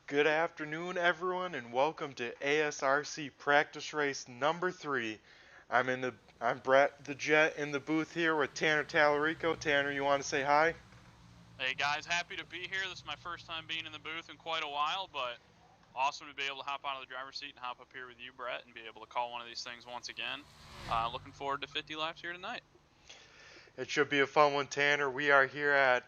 Good afternoon, everyone, and welcome to ASRC practice race number 3. I'm Brett the Jet in the booth here with Tanner Tallarico. Tanner, you want to say hi? Hey guys, happy to be here. This is my first time being in the booth in quite a while, but awesome to be able to hop out of the driver's seat and hop up here with you, Brett, and be able to call one of these things once again. Looking forward to 50 laps here tonight. It should be a fun one, Tanner. We are here at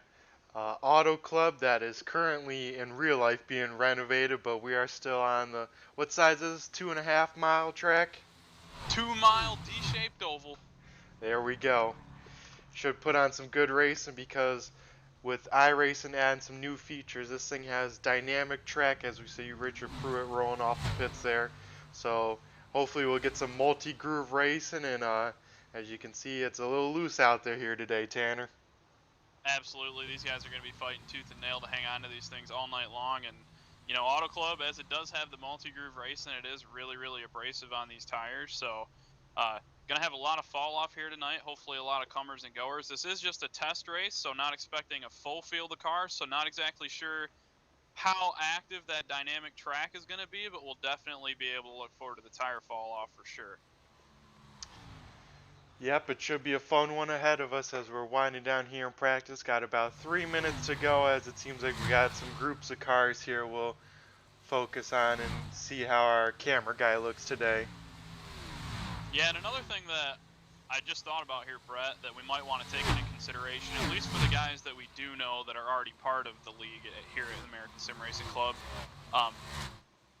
Auto Club that is currently in real life being renovated, but we are still on the what size is this? 2.5 mile track. 2 mile D-shaped oval. There we go. Should put on some good racing because with iRacing adding some new features, this thing has dynamic track as we see Richard Pruitt rolling off the pits there. So hopefully we'll get some multi-groove racing and as you can see it's a little loose out there here today, Tanner. Absolutely, these guys are going to be fighting tooth and nail to hang on to these things all night long. And, Auto Club, as it does have the multi-groove racing, it is really, really abrasive on these tires. So, going to have a lot of fall off here tonight. Hopefully, a lot of comers and goers. This is just a test race, so not expecting a full field of cars. So, not exactly sure how active that dynamic track is going to be, but we'll definitely be able to look forward to the tire fall off for sure. Yep, it should be a fun one ahead of us as we're winding down here in practice. Got about 3 minutes to go as it seems like we got some groups of cars here we'll focus on and see how our camera guy looks today. Yeah, and another thing that I just thought about here, Brett, that we might want to take into consideration, at least for the guys that we do know that are already part of the league here at the American Sim Racing Club, um,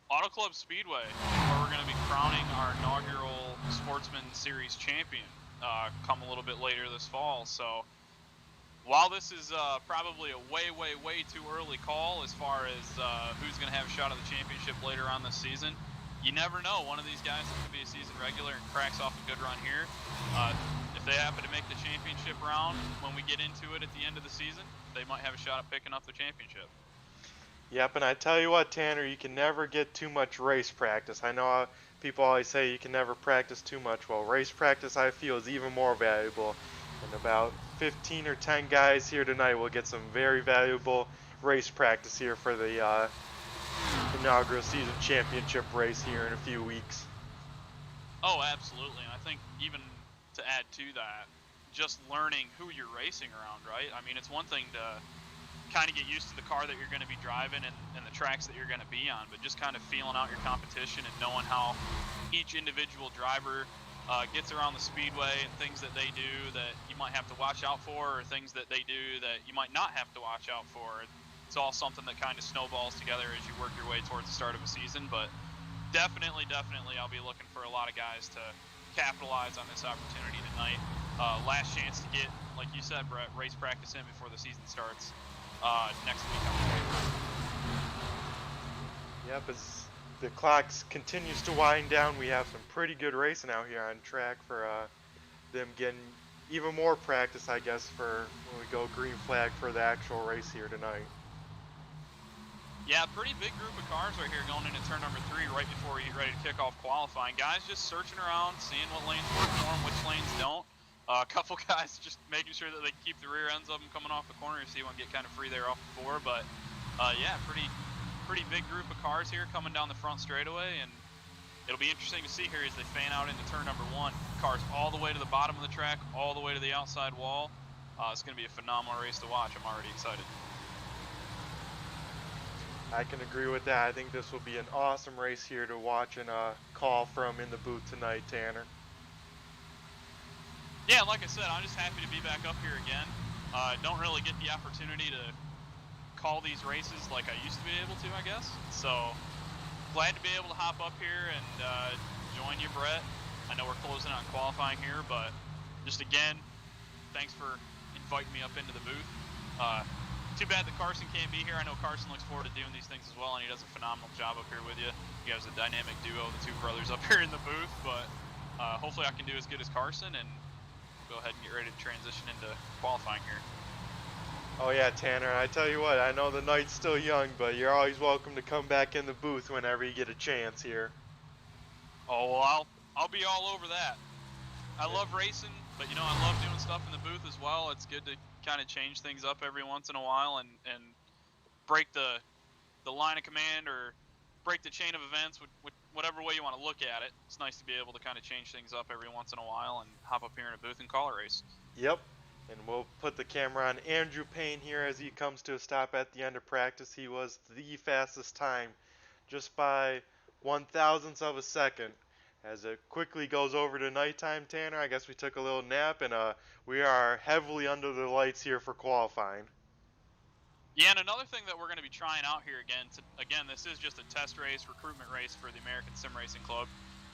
Auto Club Speedway, where we're going to be crowning our inaugural Sportsman Series champion, come a little bit later this fall. So while this is probably a way, way, way too early call as far as who's going to have a shot at the championship later on this season, you never know. One of these guys that could be a season regular and cracks off a good run here. If they happen to make the championship round when we get into it at the end of the season, they might have a shot at picking up the championship. Yep, and I tell you what, Tanner, you can never get too much race practice. I know people always say you can never practice too much. Well, race practice I feel is even more valuable. And about 15 or 10 guys here tonight will get some very valuable race practice here for the inaugural season championship race here in a few weeks. Oh, absolutely. And I think even to add to that, just learning who you're racing around, right? I mean, it's one thing to kind of get used to the car that you're going to be driving and the tracks that you're going to be on, but just kind of feeling out your competition and knowing how each individual driver gets around the speedway and things that they do that you might have to watch out for, or things that they do that you might not have to watch out for. It's all something that kind of snowballs together as you work your way towards the start of a season. But definitely, I'll be looking for a lot of guys to capitalize on this opportunity tonight. Last chance to get, like you said, Brett, race practice in before the season starts next week. Yep, as the clock continues to wind down, we have some pretty good racing out here on track for them getting even more practice, I guess, for when we go green flag for the actual race here tonight. Yeah, pretty big group of cars right here going into turn number 3 right before we get ready to kick off qualifying. Guys just searching around, seeing what lanes work for them, which lanes don't. A couple guys just making sure that they keep the rear ends of them coming off the corner so you won't get kind of free there off the 4. But yeah, pretty big group of cars here coming down the front straightaway, and it'll be interesting to see here as they fan out into turn number 1. Cars all the way to the bottom of the track, all the way to the outside wall. It's going to be a phenomenal race to watch. I'm already excited. I can agree with that. I think this will be an awesome race here to watch and call from in the booth tonight, Tanner. Yeah, like I said, I'm just happy to be back up here again. Don't really get the opportunity to call these races like I used to be able to, I guess. So glad to be able to hop up here and join you, Brett. I know we're closing on qualifying here, but just again, thanks for inviting me up into the booth. Too bad that Carson can't be here. I know Carson looks forward to doing these things as well, and he does a phenomenal job up here with you. You guys are a dynamic duo, the two brothers up here in the booth, but hopefully I can do as good as Carson and go ahead and get ready to transition into qualifying here. Oh yeah, Tanner, I tell you what, I know the night's still young, but you're always welcome to come back in the booth whenever you get a chance here. Oh, well, I'll be all over that. I love racing, but I love doing stuff in the booth as well. It's good to kind of change things up every once in a while and break the the line of command or break the chain of events, whatever way you want to look at it. It's nice to be able to kind of change things up every once in a while and hop up here in a booth and call a race. Yep. And we'll put the camera on Andrew Payne here as he comes to a stop at the end of practice. He was the fastest time, just by 1/1000th of a second. As it quickly goes over to nighttime, Tanner, I guess we took a little nap, and we are heavily under the lights here for qualifying. Yeah, and another thing that we're going to be trying out here again, this is just a test race, recruitment race for the American Sim Racing Club.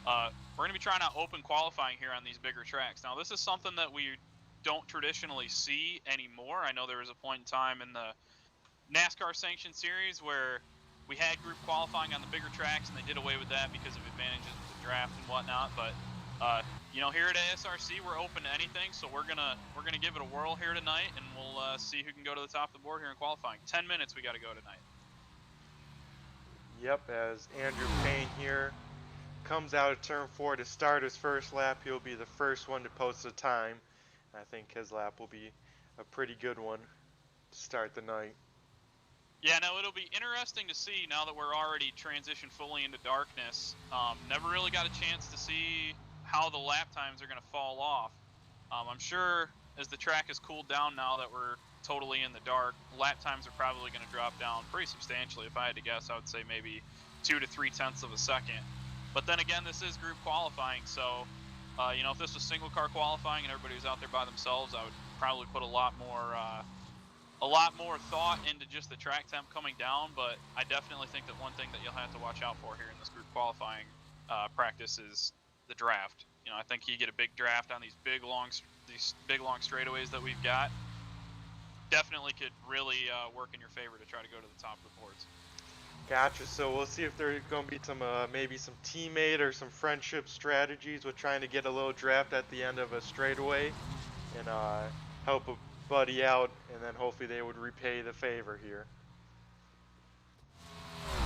We're going to be trying out open qualifying here on these bigger tracks. Now, this is something that we don't traditionally see anymore. I know there was a point in time in the NASCAR sanctioned series where we had group qualifying on the bigger tracks, and they did away with that because of advantages with the draft and whatnot. But here at ASRC, we're open to anything, so we're gonna give it a whirl here tonight, and we'll see who can go to the top of the board here in qualifying. 10 minutes we got to go tonight. Yep, as Andrew Payne here comes out of turn 4 to start his first lap, he'll be the first one to post a time. I think his lap will be a pretty good one to start the night. Yeah, no, it'll be interesting to see now that we're already transitioned fully into darkness. Never really got a chance to see how the lap times are going to fall off. I'm sure as the track has cooled down now that we're totally in the dark, lap times are probably going to drop down pretty substantially. If I had to guess, I would say maybe 2 to 3/10 of a second. But then again, this is group qualifying, so if this was single car qualifying and everybody was out there by themselves, I would probably put a lot more thought into just the track temp coming down. But I definitely think that one thing that you'll have to watch out for here in this group qualifying practice is the draft. I think you get a big draft on these big long straightaways that we've got. Definitely could really work in your favor to try to go to the top of the boards. Gotcha. So we'll see if there's going to be some maybe some teammate or some friendship strategies with trying to get a little draft at the end of a straightaway and help a buddy out, and then hopefully they would repay the favor here.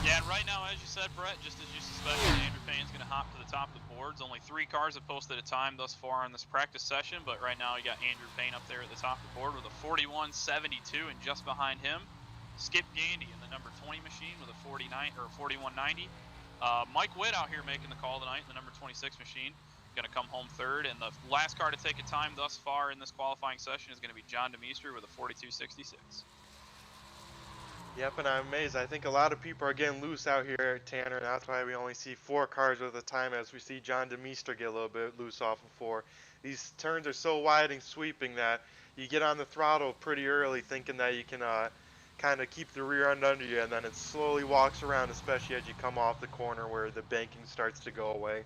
Yeah, and right now, as you said, Brett, just as you suspected, Andrew Payne's going to hop to the top of the boards. Only 3 cars have posted a time thus far in this practice session, but right now you got Andrew Payne up there at the top of the board with a 41.72, and just behind him, Skip Gandy in the number 20 machine with a 41.90. Mike Witt out here making the call tonight in the number 26 machine, going to come home third, and the last car to take a time thus far in this qualifying session is going to be John DeMeester with a 42.66. Yep, and I'm amazed. I think a lot of people are getting loose out here, Tanner, and that's why we only see 4 cars at a time, as we see John DeMeester get a little bit loose off of 4. These turns are so wide and sweeping that you get on the throttle pretty early thinking that you can kind of keep the rear end under you, and then it slowly walks around, especially as you come off the corner where the banking starts to go away.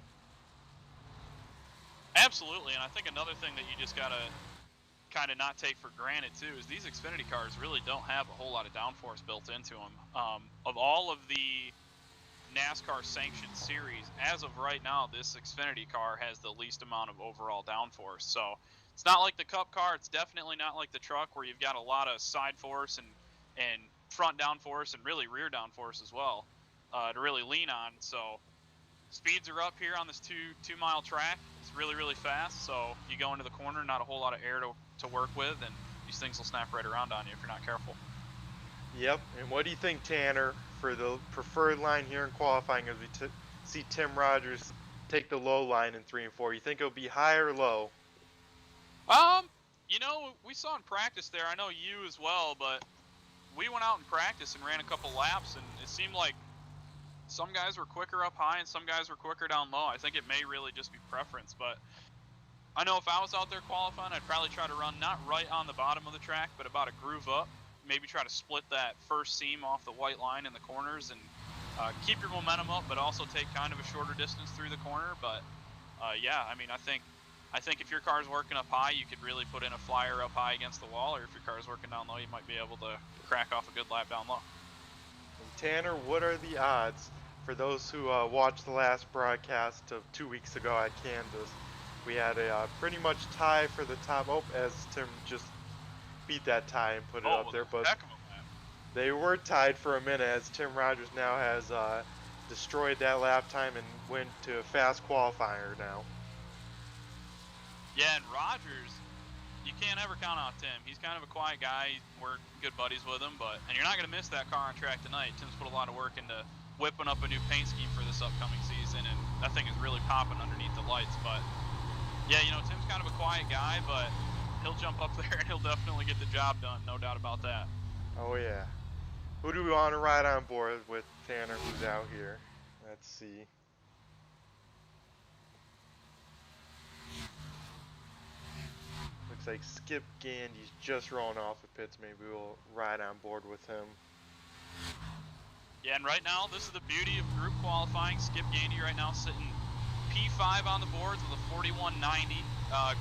Absolutely, and I think another thing that you just got to kind of not take for granted too is these Xfinity cars really don't have a whole lot of downforce built into them. Of all of the NASCAR sanctioned series, as of right now, this Xfinity car has the least amount of overall downforce. So it's not like the Cup car. It's definitely not like the truck where you've got a lot of side force and front downforce and really rear downforce as well to really lean on. So speeds are up here on this 2 mile track. It's really, really fast. So you go into the corner, not a whole lot of air to work with, and these things will snap right around on you if you're not careful. Yep, and what do you think, Tanner, for the preferred line here in qualifying as we see Tim Rogers take the low line in 3 and 4? You think it'll be high or low? We saw in practice there, I know you as well, but we went out in practice and ran a couple laps, and it seemed like some guys were quicker up high and some guys were quicker down low. I think it may really just be preference, but I know if I was out there qualifying, I'd probably try to run not right on the bottom of the track, but about a groove up. Maybe try to split that first seam off the white line in the corners and keep your momentum up, but also take kind of a shorter distance through the corner. But I think if your car's working up high, you could really put in a flyer up high against the wall, or if your car's working down low, you might be able to crack off a good lap down low. And Tanner, what are the odds for those who watched the last broadcast of 2 weeks ago at Kansas? We had a pretty much tie for the top. As Tim just beat that tie and put it up there, but they were tied for a minute as Tim Rogers now has destroyed that lap time and went to a fast qualifier now. Yeah, and Rogers, you can't ever count out Tim. He's kind of a quiet guy. We're good buddies with him, and you're not going to miss that car on track tonight. Tim's put a lot of work into whipping up a new paint scheme for this upcoming season, and that thing is really popping underneath the lights. But yeah, Tim's kind of a quiet guy, but he'll jump up there and he'll definitely get the job done, no doubt about that. Oh yeah. Who do we want to ride on board with Tanner, who's out here? Let's see. Looks like Skip Gandy's just rolling off the pits. Maybe we'll ride on board with him. Yeah, and right now, this is the beauty of group qualifying. Skip Gandy right now sitting P5 on the boards with a 41.90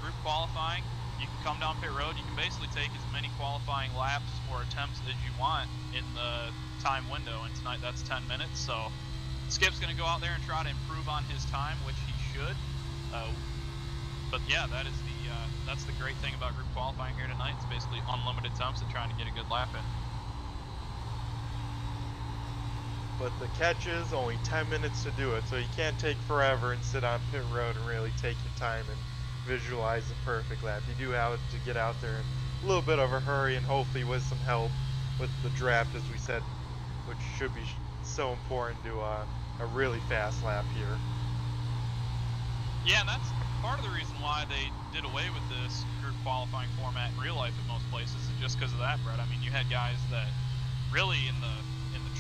group qualifying. You can come down pit road. You can basically take as many qualifying laps or attempts as you want in the time window, and tonight that's 10 minutes. So Skip's going to go out there and try to improve on his time, which he should. But yeah, that's the great thing about group qualifying here tonight. It's basically unlimited attempts at trying to get a good lap in. But the catch is only 10 minutes to do it, so you can't take forever and sit on pit road and really take your time and visualize the perfect lap. You do have to get out there in a little bit of a hurry, and hopefully with some help with the draft, as we said, which should be so important to a really fast lap here. Yeah, and that's part of the reason why they did away with this group qualifying format in real life at most places, is just because of that, Brett. I mean, you had guys that really in the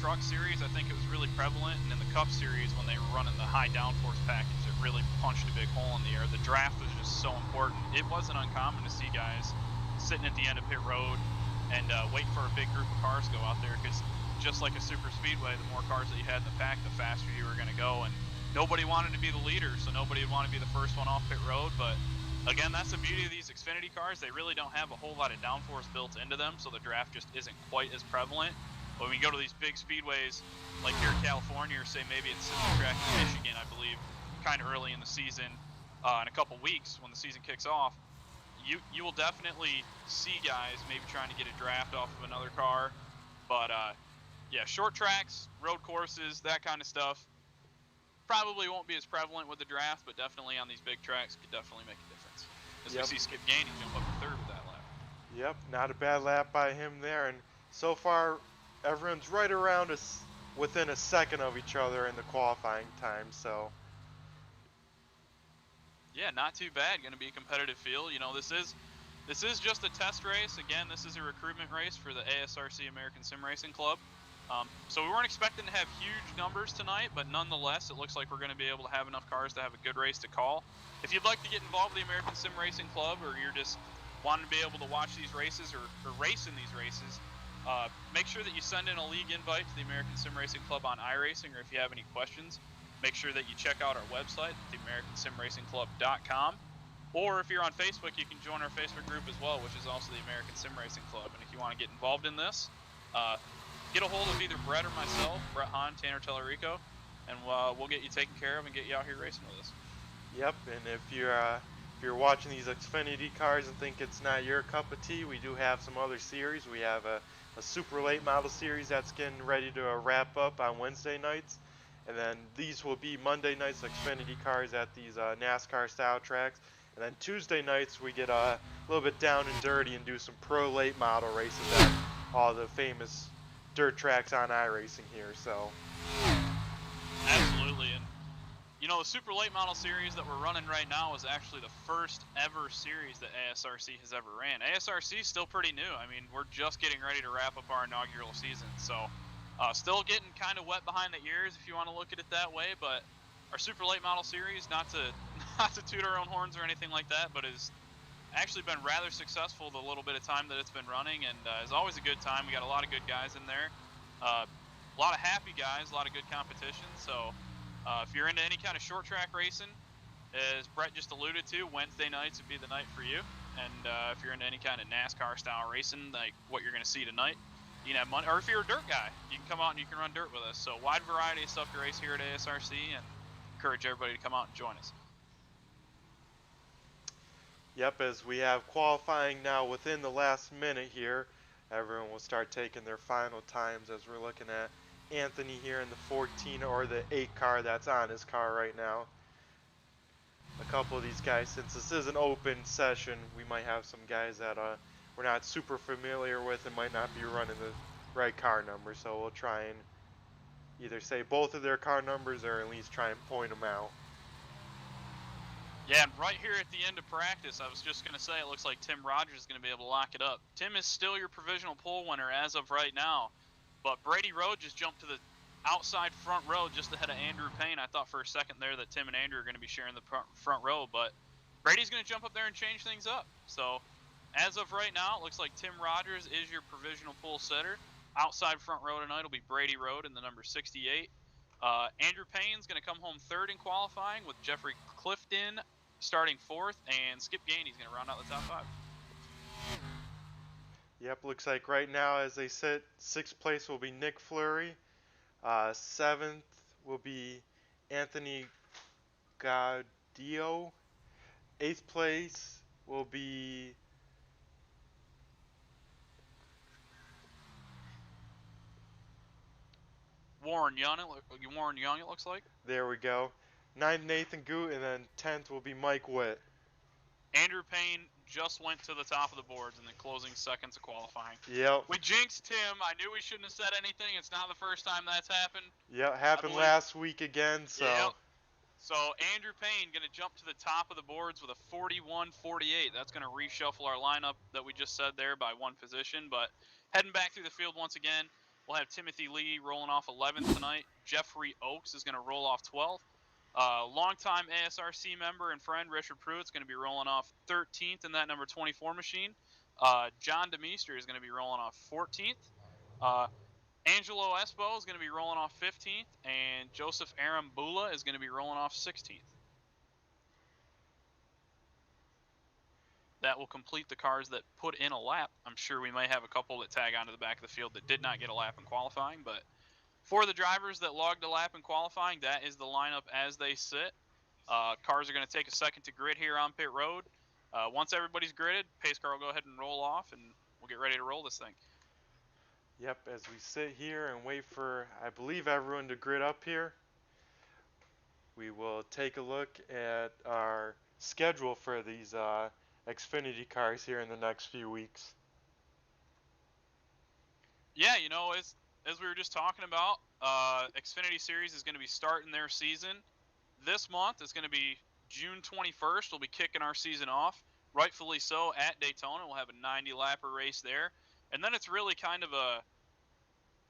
truck series, I think it was really prevalent, and in the Cup series when they were running the high downforce package, it really punched a big hole in the air. The draft was just so important. It wasn't uncommon to see guys sitting at the end of pit road and wait for a big group of cars to go out there, because just like a super speedway, the more cars that you had in the pack, the faster you were going to go, and nobody wanted to be the leader, so nobody would want to be the first one off pit road. But again, that's the beauty of these Xfinity cars. They really don't have a whole lot of downforce built into them, so the draft just isn't quite as prevalent. But when you go to these big speedways, like here in California, or say maybe it's Sister Track in Michigan, I believe, kind of early in the season, in a couple weeks when the season kicks off, you will definitely see guys maybe trying to get a draft off of another car. But yeah, short tracks, road courses, that kind of stuff, probably won't be as prevalent with the draft, but definitely on these big tracks could definitely make a difference. As we see Skip Gandy jump up to third with that lap. Yep, not a bad lap by him there, and so far everyone's right around us within a second of each other in the qualifying time, so yeah, not too bad. Going to be a competitive field. This is just a test race. Again, this is a recruitment race for the ASRC American Sim Racing Club. So we weren't expecting to have huge numbers tonight, but nonetheless, it looks like we're going to be able to have enough cars to have a good race to call. If you'd like to get involved with the American Sim Racing Club, or you're just wanting to be able to watch these races or race in these races, make sure that you send in a league invite to the American Sim Racing Club on iRacing, or if you have any questions, make sure that you check out our website, theamericansimracingclub.com. Or if you're on Facebook, you can join our Facebook group as well, which is also the American Sim Racing Club. And if you want to get involved in this, get a hold of either Brett or myself, Brett Hahn, Tanner Tellerico, and we'll get you taken care of and get you out here racing with us. Yep, and if you're watching these Xfinity cars and think it's not your cup of tea, we do have some other series. We have a super late model series that's getting ready to wrap up on Wednesday nights, and then these will be Monday nights Xfinity cars at these NASCAR style tracks, and then Tuesday nights we get a little bit down and dirty and do some pro late model races at all the famous dirt tracks on iRacing here. So absolutely. And the super late model series that we're running right now is actually the first ever series that ASRC has ever ran. ASRC is still pretty new. I mean, we're just getting ready to wrap up our inaugural season, so still getting kind of wet behind the ears if you want to look at it that way. But our super late model series, not to toot our own horns or anything like that, but has actually been rather successful the little bit of time that it's been running, and is always a good time. We got a lot of good guys in there, a lot of happy guys, a lot of good competition. So if you're into any kind of short track racing, as Brett just alluded to, Wednesday nights would be the night for you. And if you're into any kind of NASCAR style racing, like what you're going to see tonight, you can have money. Or if you're a dirt guy, you can come out and you can run dirt with us. So wide variety of stuff to race here at ASRC, and encourage everybody to come out and join us. yep, as we have qualifying now within the last minute here, everyone will start taking their final times as we're looking at Anthony here in the 14 or the 8 car that's on his car right now. a couple of these guys, since this is an open session, we might have some guys that we're not super familiar with and might not be running the right car number. So we'll try and either say both of their car numbers or at least try and point them out. Yeah, and right here at the end of practice, I was just going to say it looks like Tim Rogers is going to be able to lock it up. Tim is still your provisional pole winner as of right now, but Brady Rowe just jumped to the outside front row just ahead of Andrew Payne. I thought for a second there that Tim and Andrew are going to be sharing the front row, but Brady's going to jump up there and change things up. So as of right now, it looks like Tim Rogers is your provisional pole setter. Outside front row tonight will be Brady Rowe in the number 68. Andrew Payne's going to come home third in qualifying, with Jeffrey Clifton starting fourth, and Skip Gainey's going to round out the top five. Yep, looks like right now as they sit, sixth place will be Nick Fleury. Seventh will be Anthony Gaudio. Eighth place will be Warren Young, it looks like. there we go. Ninth Nathan Goot, and then 10th will be Mike Witt. Andrew Payne just went to the top of the boards in the closing seconds of qualifying. Yep. We jinxed Tim. I knew we shouldn't have said anything. It's not the first time that's happened. Yep, happened last week again, so. Yep. So Andrew Payne going to jump to the top of the boards with a 41-48. That's going to reshuffle our lineup that we just said there by one position. But heading back through the field once again, we'll have Timothy Lee rolling off 11th tonight. Jeffrey Oakes is going to roll off 12th. Longtime ASRC member and friend Richard Pruitt's going to be rolling off 13th in that number 24 machine. John DeMeester is going to be rolling off 14th. Angelo Espo is going to be rolling off 15th, and Joseph Arambula is going to be rolling off 16th. That will complete the cars that put in a lap. I'm sure we may have a couple that tag onto the back of the field that did not get a lap in qualifying, but for the drivers that logged a lap in qualifying, that is the lineup as they sit. Cars are going to take a second to grid here on pit road. Once everybody's gridded, pace car will go ahead and roll off, and we'll get ready to roll this thing. Yep, as we sit here and wait for, I believe, everyone to grid up here, we will take a look at our schedule for these Xfinity cars here in the next few weeks. Yeah, you know, as we were just talking about, Xfinity Series is going to be starting their season this month. It's going to be June 21st. We'll be kicking our season off, rightfully so, at Daytona. We'll have a 90-lapper race there. And then it's really kind of a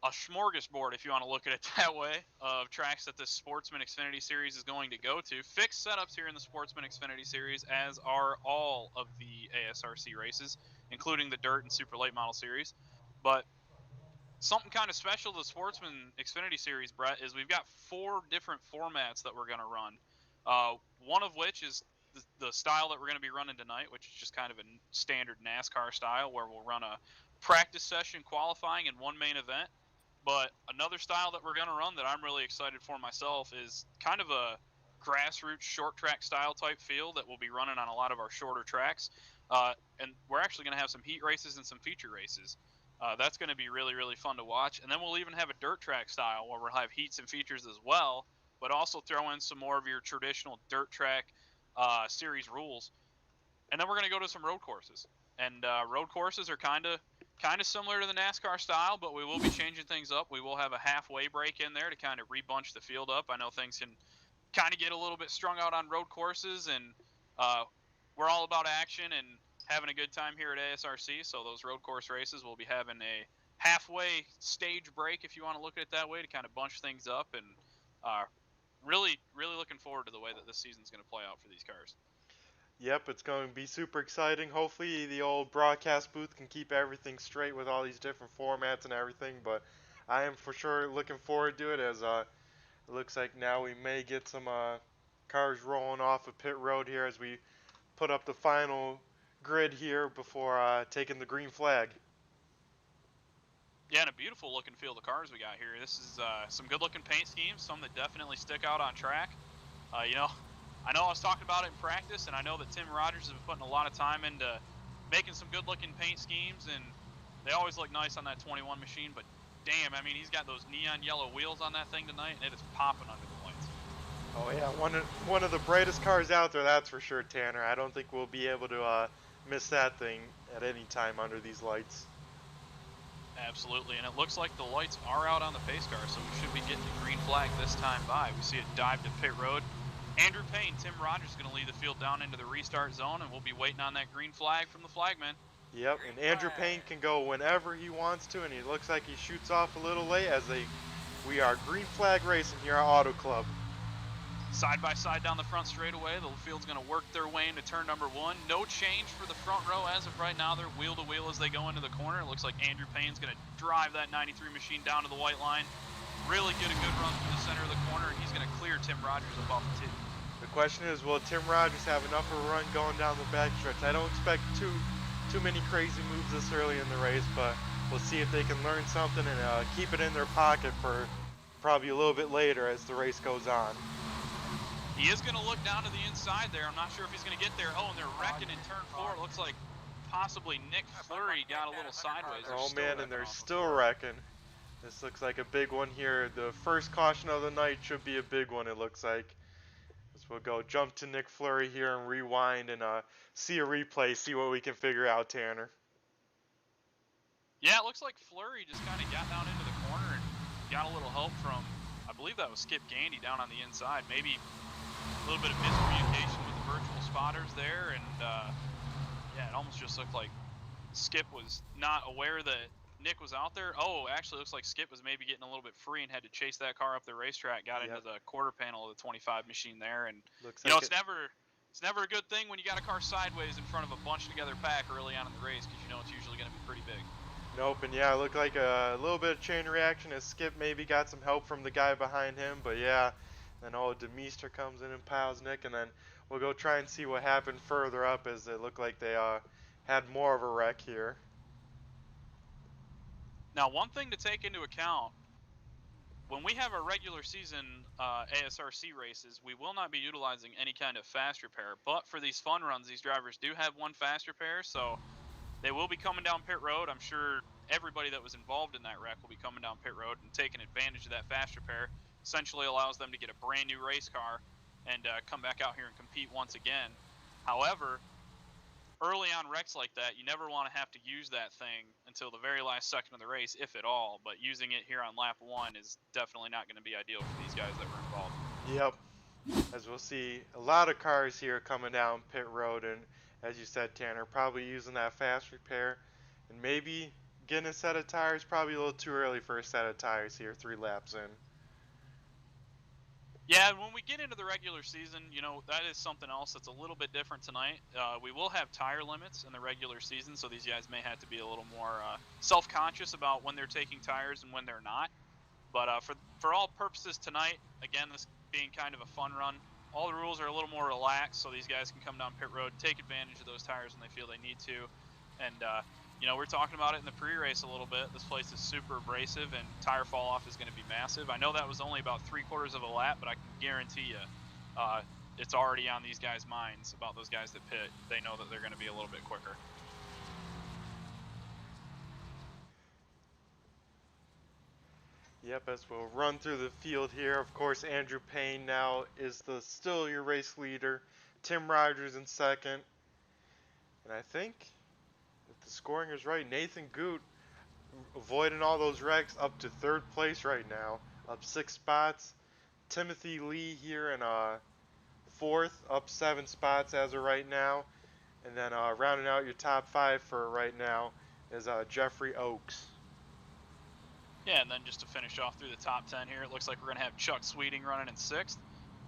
smorgasbord, if you want to look at it that way, of tracks that this Sportsman Xfinity Series is going to go to. Fixed setups here in the Sportsman Xfinity Series, as are all of the ASRC races, including the Dirt and Super Late Model Series. But something kind of special to the Sportsman Xfinity Series, Brett, is we've got 4 different formats that we're going to run. One of which is the style that we're going to be running tonight, which is just kind of a standard NASCAR style, where we'll run a practice session, qualifying, and one main event. But another style that we're going to run that I'm really excited for myself is kind of a grassroots short track style type field that we'll be running on a lot of our shorter tracks. And we're actually going to have some heat races and some feature races. That's going to be really, really fun to watch. And then we'll even have a dirt track style where we'll have heats and features as well, but also throw in some more of your traditional dirt track series rules. And then we're going to go to some road courses. And road courses are kind of similar to the NASCAR style, but we will be changing things up. We will have a halfway break in there to kind of rebunch the field up. I know things can kind of get a little bit strung out on road courses, and we're all about action and having a good time here at ASRC. So those road course races, we'll be having a halfway stage break, if you want to look at it that way, to kind of bunch things up. And really, really looking forward to the way that this season's going to play out for these cars. Yep, it's going to be super exciting. Hopefully the old broadcast booth can keep everything straight with all these different formats and everything, but I am for sure looking forward to it, as it looks like now we may get some cars rolling off of pit road here as we put up the final grid here before taking the green flag. Yeah, and a beautiful looking field of cars we got here. This is some good looking paint schemes, some that definitely stick out on track. You know, I was talking about it in practice, and I know that Tim Rogers has been putting a lot of time into making some good-looking paint schemes, and they always look nice on that 21 machine, but damn, I mean, he's got those neon yellow wheels on that thing tonight, and it is popping under the lights. Oh yeah, one of the brightest cars out there, that's for sure, Tanner. I don't think we'll be able to miss that thing at any time under these lights. Absolutely, and it looks like the lights are out on the pace car, so we should be getting a green flag this time by. We see it dive to pit road. Andrew Payne, Tim Rogers is going to lead the field down into the restart zone, and we'll be waiting on that green flag from the flagman. Yep, Green and Andrew Payne flag. can go whenever he wants to, and he looks like he shoots off a little late as we are green flag racing here at Auto Club. Side by side down the front straightaway, the field's going to work their way into turn number one. No change for the front row as of right now. They're wheel to wheel as they go into the corner. It looks like Andrew Payne's going to drive that 93 machine down to the white line. Really get a good run through the center of the corner, and he's going to clear Tim Rogers up off the tee. The question is, will Tim Rogers have enough of a run going down the backstretch? I don't expect too many crazy moves this early in the race, but we'll see if they can learn something and keep it in their pocket for probably a little bit later as the race goes on. He is going to look down to the inside there. I'm not sure if he's going to get there. Oh, and they're wrecking in turn four. It looks like possibly Nick Fleury got a little sideways. Oh man, and they're still wrecking. This looks like a big one here. The first caution of the night should be a big one, it looks like. As we'll go jump to Nick Fleury here and rewind and see a replay, see what we can figure out, Tanner. Yeah, it looks like Fleury just kind of got down into the corner and got a little help from, I believe that was Skip Gandy down on the inside. Maybe a little bit of miscommunication with the virtual spotters there, and yeah, it almost just looked like Skip was not aware that Nick was out there. Oh, actually looks like Skip was maybe getting a little bit free and had to chase that car up the racetrack, got into the quarter panel of the 25 machine there, and Looks you know, like it's never a good thing when you got a car sideways in front of a bunched together pack early on in the race, because you know it's usually going to be pretty big. Nope, and yeah, it looked like a little bit of chain reaction as Skip maybe got some help from the guy behind him, but yeah, then Demeester comes in and piles Nick, and then we'll go try and see what happened further up as it looked like they had more of a wreck here. Now, one thing to take into account, when we have our regular season ASRC races, we will not be utilizing any kind of fast repair, but for these fun runs, these drivers do have one fast repair, so they will be coming down pit road. I'm sure everybody that was involved in that wreck will be coming down pit road and taking advantage of that fast repair. Essentially allows them to get a brand new race car and come back out here and compete once again. However, early on wrecks like that, you never want to have to use that thing until the very last second of the race, if at all. But using it here on lap one is definitely not going to be ideal for these guys that were involved. Yep, as we'll see a lot of cars here coming down pit road, and as you said, Tanner, probably using that fast repair, and maybe getting a set of tires, probably a little too early for a set of tires here 3 laps in. Yeah, when we get into the regular season, you know, that is something else that's a little bit different tonight. We will have tire limits in the regular season, so these guys may have to be a little more self-conscious about when they're taking tires and when they're not. But for all purposes tonight, again, this being kind of a fun run, all the rules are a little more relaxed, so these guys can come down pit road, take advantage of those tires when they feel they need to. And, you know, we're talking about it in the pre-race a little bit. This place is super abrasive, and tire fall-off is going to be massive. I know that was only about 3/4 of a lap, but I can guarantee you it's already on these guys' minds about those guys that pit. They know that they're going to be a little bit quicker. Yep, as we'll run through the field here. Of course, Andrew Payne now is still your race leader. Tim Rogers in second. And I think, if the scoring is right, Nathan Goot avoiding all those wrecks up to 3rd place right now. Up 6 spots. Timothy Lee here in 4th, up 7 spots as of right now. And then rounding out your top 5 for right now is Jeffrey Oakes. Yeah, and then just to finish off through the top 10 here, it looks like we're going to have Chuck Sweeting running in 6th.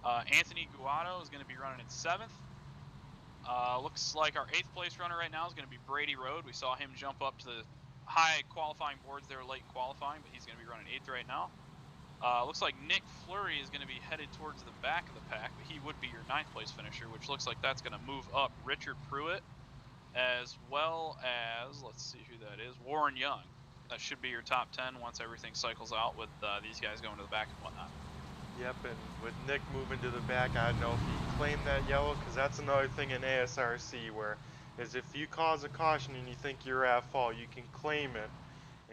Anthony Guado is going to be running in 7th. Looks like our 8th place runner right now is going to be Brady Road. We saw him jump up to the high qualifying boards there late in qualifying, but he's going to be running 8th right now. Looks like Nick Fleury is going to be headed towards the back of the pack, but he would be your 9th place finisher, which looks like that's going to move up Richard Pruitt, as well as, let's see who that is, Warren Young. That should be your top 10 once everything cycles out with these guys going to the back and whatnot. Yep, and with Nick moving to the back, I don't know if he claimed that yellow, because that's another thing in ASRC where is if you cause a caution and you think you're at fault, you can claim it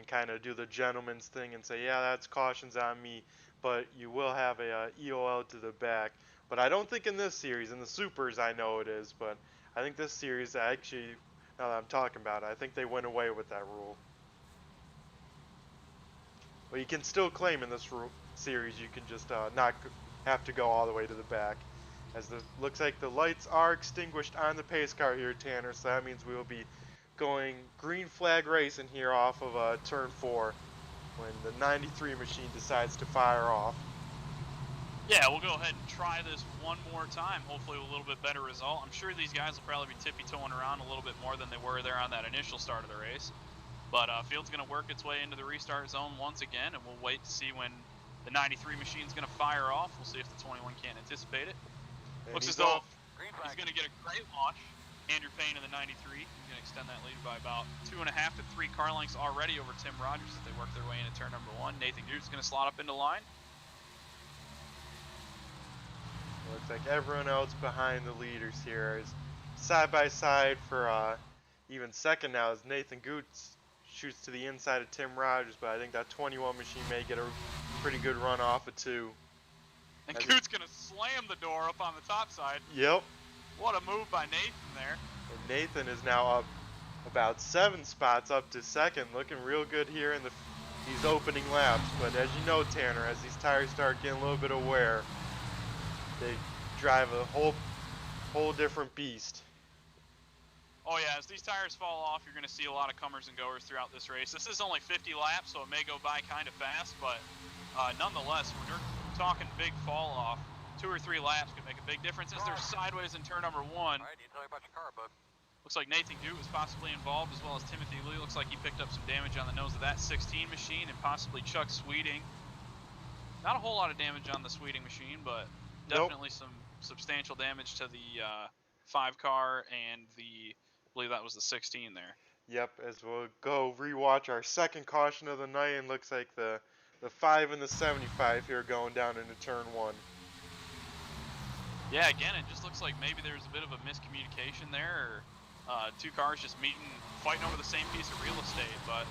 and kind of do the gentleman's thing and say, yeah, that's caution's on me, but you will have a EOL to the back. But I don't think in this series, in the supers, I know it is, but I think this series actually, now that I'm talking about it, I think they went away with that rule. Well, you can still claim in this series, you can just not have to go all the way to the back. As the looks like the lights are extinguished on the pace car here, Tanner, so that means we will be going green flag racing here off of turn 4 when the 93 machine decides to fire off. Yeah, we'll go ahead and try this one more time, hopefully with a little bit better result. I'm sure these guys will probably be tippy-toeing around a little bit more than they were there on that initial start of the race. But field's going to work its way into the restart zone once again, and we'll wait to see when the 93 machine's going to fire off. We'll see if the 21 can't anticipate it. And Looks as he's though off. he's going to get a great launch. Andrew Payne in the 93. He's going to extend that lead by about 2.5 to 3 car lengths already over Tim Rogers as they work their way into turn number 1. Nathan Gute's going to slot up into line. Looks like everyone else behind the leaders here is side by side for even second now as Nathan Goots shoots to the inside of Tim Rogers, but I think that 21 machine may get a pretty good run off of 2. And Goots going to slam the door up on the top side. Yep. What a move by Nathan there. And Nathan is now up about 7 spots up to second, looking real good here in these opening laps. But as you know, Tanner, as these tires start getting a little bit of wear, they drive a whole different beast. Oh yeah, as these tires fall off, you're going to see a lot of comers and goers throughout this race. This is only 50 laps, so it may go by kind of fast, but nonetheless, when you're talking big fall off, 2 or 3 laps could make a big difference as they're sideways in turn number 1. All right, you tell me about your car, bud. Looks like Nathan Gute was possibly involved, as well as Timothy Lee. Looks like he picked up some damage on the nose of that 16 machine, and possibly Chuck Sweeting. Not a whole lot of damage on the Sweeting machine, but definitely some substantial damage to the 5 car and I believe that was the 16 there. Yep, as we'll go rewatch our second caution of the night, and looks like the 5 and the 75 here going down into turn 1. Yeah, again, it just looks like maybe there's a bit of a miscommunication there, or 2 cars just fighting over the same piece of real estate, but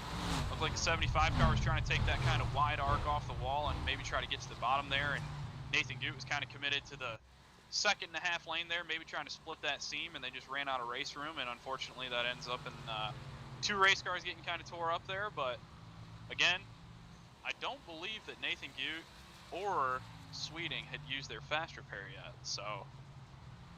looked like the 75 car was trying to take that kind of wide arc off the wall and maybe try to get to the bottom there, and Nathan Gute was kind of committed to the 2.5 lane there, maybe trying to split that seam, and they just ran out of race room, and unfortunately that ends up in 2 race cars getting kind of tore up there. But again, I don't believe that Nathan Gute or Sweeting had used their fast repair yet, so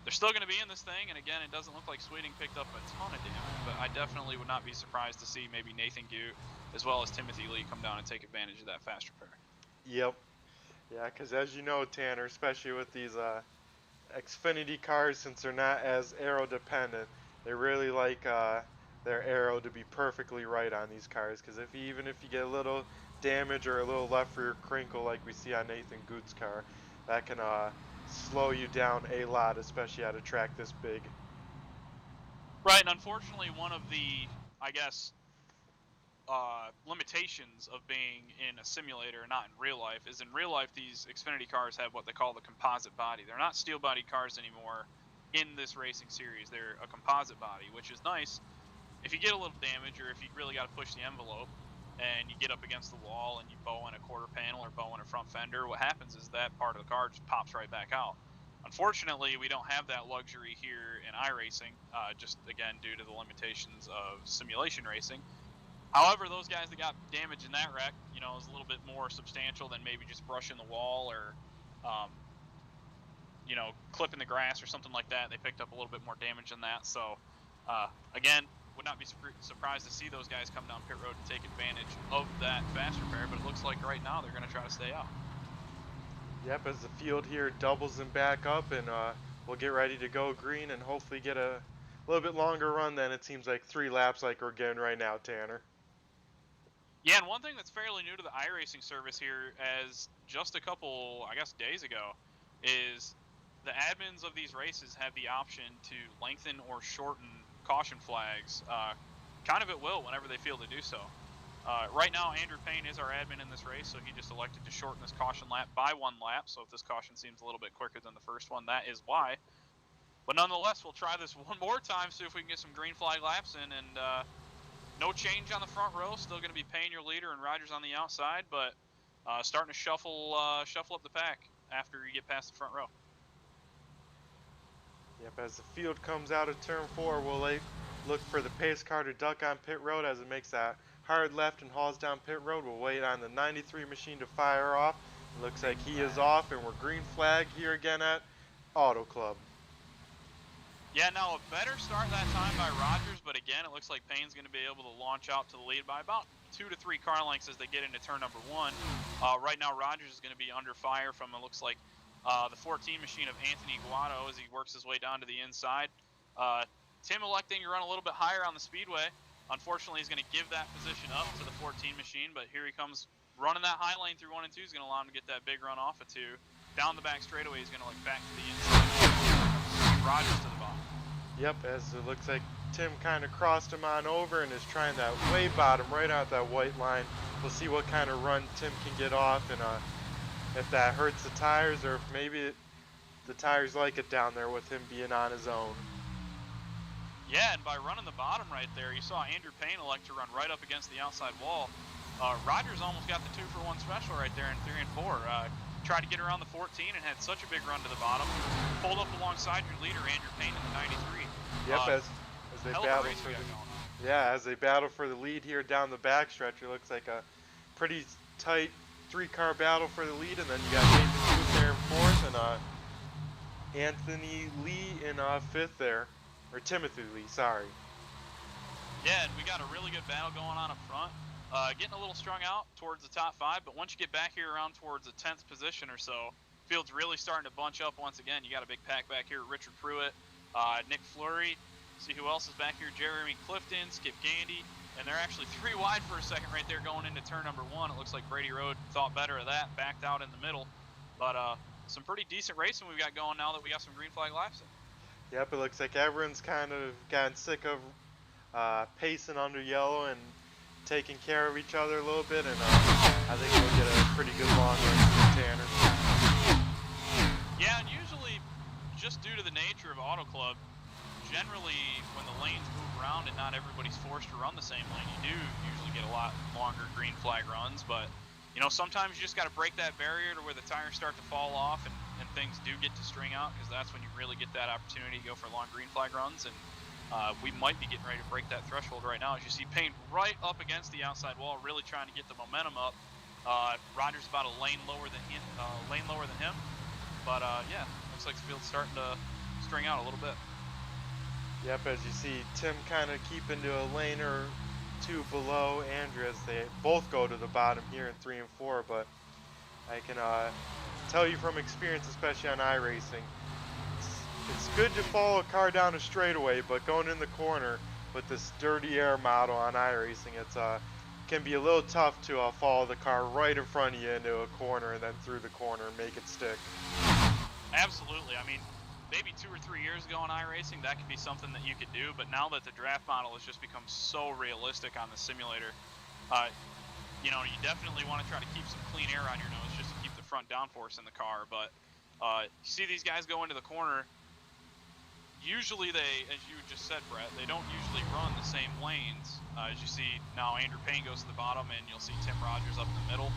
they're still going to be in this thing. And again, it doesn't look like Sweeting picked up a ton of damage, but I definitely would not be surprised to see maybe Nathan Gute as well as Timothy Lee come down and take advantage of that fast repair. Yep. Yeah, because as you know, Tanner, especially with these Xfinity cars, since they're not as aero dependent, they really like their aero to be perfectly right on these cars, because even if you get a little damage or a little left rear crinkle like we see on Nathan Gute's car, that can slow you down a lot, especially at a track this big. Right, and unfortunately one of the, I guess, limitations of being in a simulator, not in real life, is in real life these Xfinity cars have what they call the composite body. They're not steel-bodied cars anymore in this racing series. They're a composite body, which is nice if you get a little damage or if you really got to push the envelope and you get up against the wall and you bow in a quarter panel or bow in a front fender. What happens is that part of the car just pops right back out. Unfortunately, we don't have that luxury here in iRacing, just again due to the limitations of simulation racing. However, those guys that got damage in that wreck, is a little bit more substantial than maybe just brushing the wall or, clipping the grass or something like that. They picked up a little bit more damage than that. So, again, would not be surprised to see those guys come down pit road and take advantage of that fast repair. But it looks like right now they're going to try to stay out. Yep, as the field here doubles them back up, and we'll get ready to go green and hopefully get a little bit longer run than it seems like 3 laps like we're getting right now, Tanner. Yeah, and one thing that's fairly new to the iRacing service here, as just a couple, I guess, days ago, is the admins of these races have the option to lengthen or shorten caution flags kind of at will whenever they feel to do so. Right now, Andrew Payne is our admin in this race, so he just elected to shorten this caution lap by 1 lap. So if this caution seems a little bit quicker than the first one, that is why. But nonetheless, we'll try this one more time, see if we can get some green flag laps in, and no change on the front row. Still going to be Payne your leader and Rogers on the outside, but starting to shuffle up the pack after you get past the front row. Yep, as the field comes out of turn 4, we'll look for the pace car to duck on pit road as it makes that hard left and hauls down pit road. We'll wait on the 93 machine to fire off. It looks like he is off, and we're green flag here again at Auto Club. Yeah, now a better start that time by Rogers, but again, it looks like Payne's going to be able to launch out to the lead by about 2 to 3 car lengths as they get into turn number 1. Right now, Rogers is going to be under fire from, it looks like, the 14 machine of Anthony Guado as he works his way down to the inside. Tim electing to run a little bit higher on the speedway. Unfortunately, he's going to give that position up to the 14 machine, but here he comes running that high lane through 1 and 2. He's going to allow him to get that big run off of 2. Down the back straightaway, he's going to look back to the inside. Rogers to the bottom. Yep, as it looks like Tim kind of crossed him on over and is trying that way bottom right out that white line. We'll see what kind of run Tim can get off, and if that hurts the tires, or if maybe the tires like it down there with him being on his own. Yeah, and by running the bottom right there, you saw Andrew Payne elect to run right up against the outside wall. Rogers almost got the 2-for-1 special right there in 3 and 4. Tried to get around the 14 and had such a big run to the bottom. Pulled up alongside your leader, Andrew Payne, in the 93. Yep, as they battle for as they battle for the lead here down the backstretch, it looks like a pretty tight 3-car battle for the lead, and then you got Nathan Booth there in 4th, and Anthony Lee in 5th there, or Timothy Lee, sorry. Yeah, and we got a really good battle going on up front. Getting a little strung out towards the top 5, but once you get back here around towards the 10th position or so, field's really starting to bunch up once again. You got a big pack back here, Richard Pruitt, Nick Fleury. See who else is back here, Jeremy Clifton, Skip Gandy, and they're actually 3 wide for a second right there going into turn number 1. It looks like Brady Road thought better of that, backed out in the middle. But some pretty decent racing we've got going now that we got some green flag laps in. Yep, it looks like everyone's kind of gotten sick of pacing under yellow and taking care of each other a little bit, and I think we'll get a pretty good long race with Tanner. Yeah, and usually, just due to the nature of Auto Club, generally when the lanes move around and not everybody's forced to run the same lane, you do usually get a lot longer green flag runs, but you know, sometimes you just got to break that barrier to where the tires start to fall off and things do get to string out, because that's when you really get that opportunity to go for long green flag runs. And we might be getting ready to break that threshold right now, as you see Payne right up against the outside wall, really trying to get the momentum up. Rogers about a lane lower than him, but yeah, looks like the field's starting to string out a little bit. Yep, as you see Tim kind of keeping to a lane or 2 below Andrew as they both go to the bottom here in 3 and 4, but I can tell you from experience, especially on iRacing, it's good to follow a car down a straightaway, but going in the corner with this dirty air model on iRacing, it's can be a little tough to follow the car right in front of you into a corner and then through the corner and make it stick. Absolutely. I mean, maybe 2 or 3 years ago in iRacing, that could be something that you could do, but now that the draft model has just become so realistic on the simulator, you know, you definitely want to try to keep some clean air on your nose just to keep the front downforce in the car. But you see these guys go into the corner. Usually they, as you just said, Brett, they don't usually run the same lanes. As you see now, Andrew Payne goes to the bottom, and you'll see Tim Rogers up in the middle.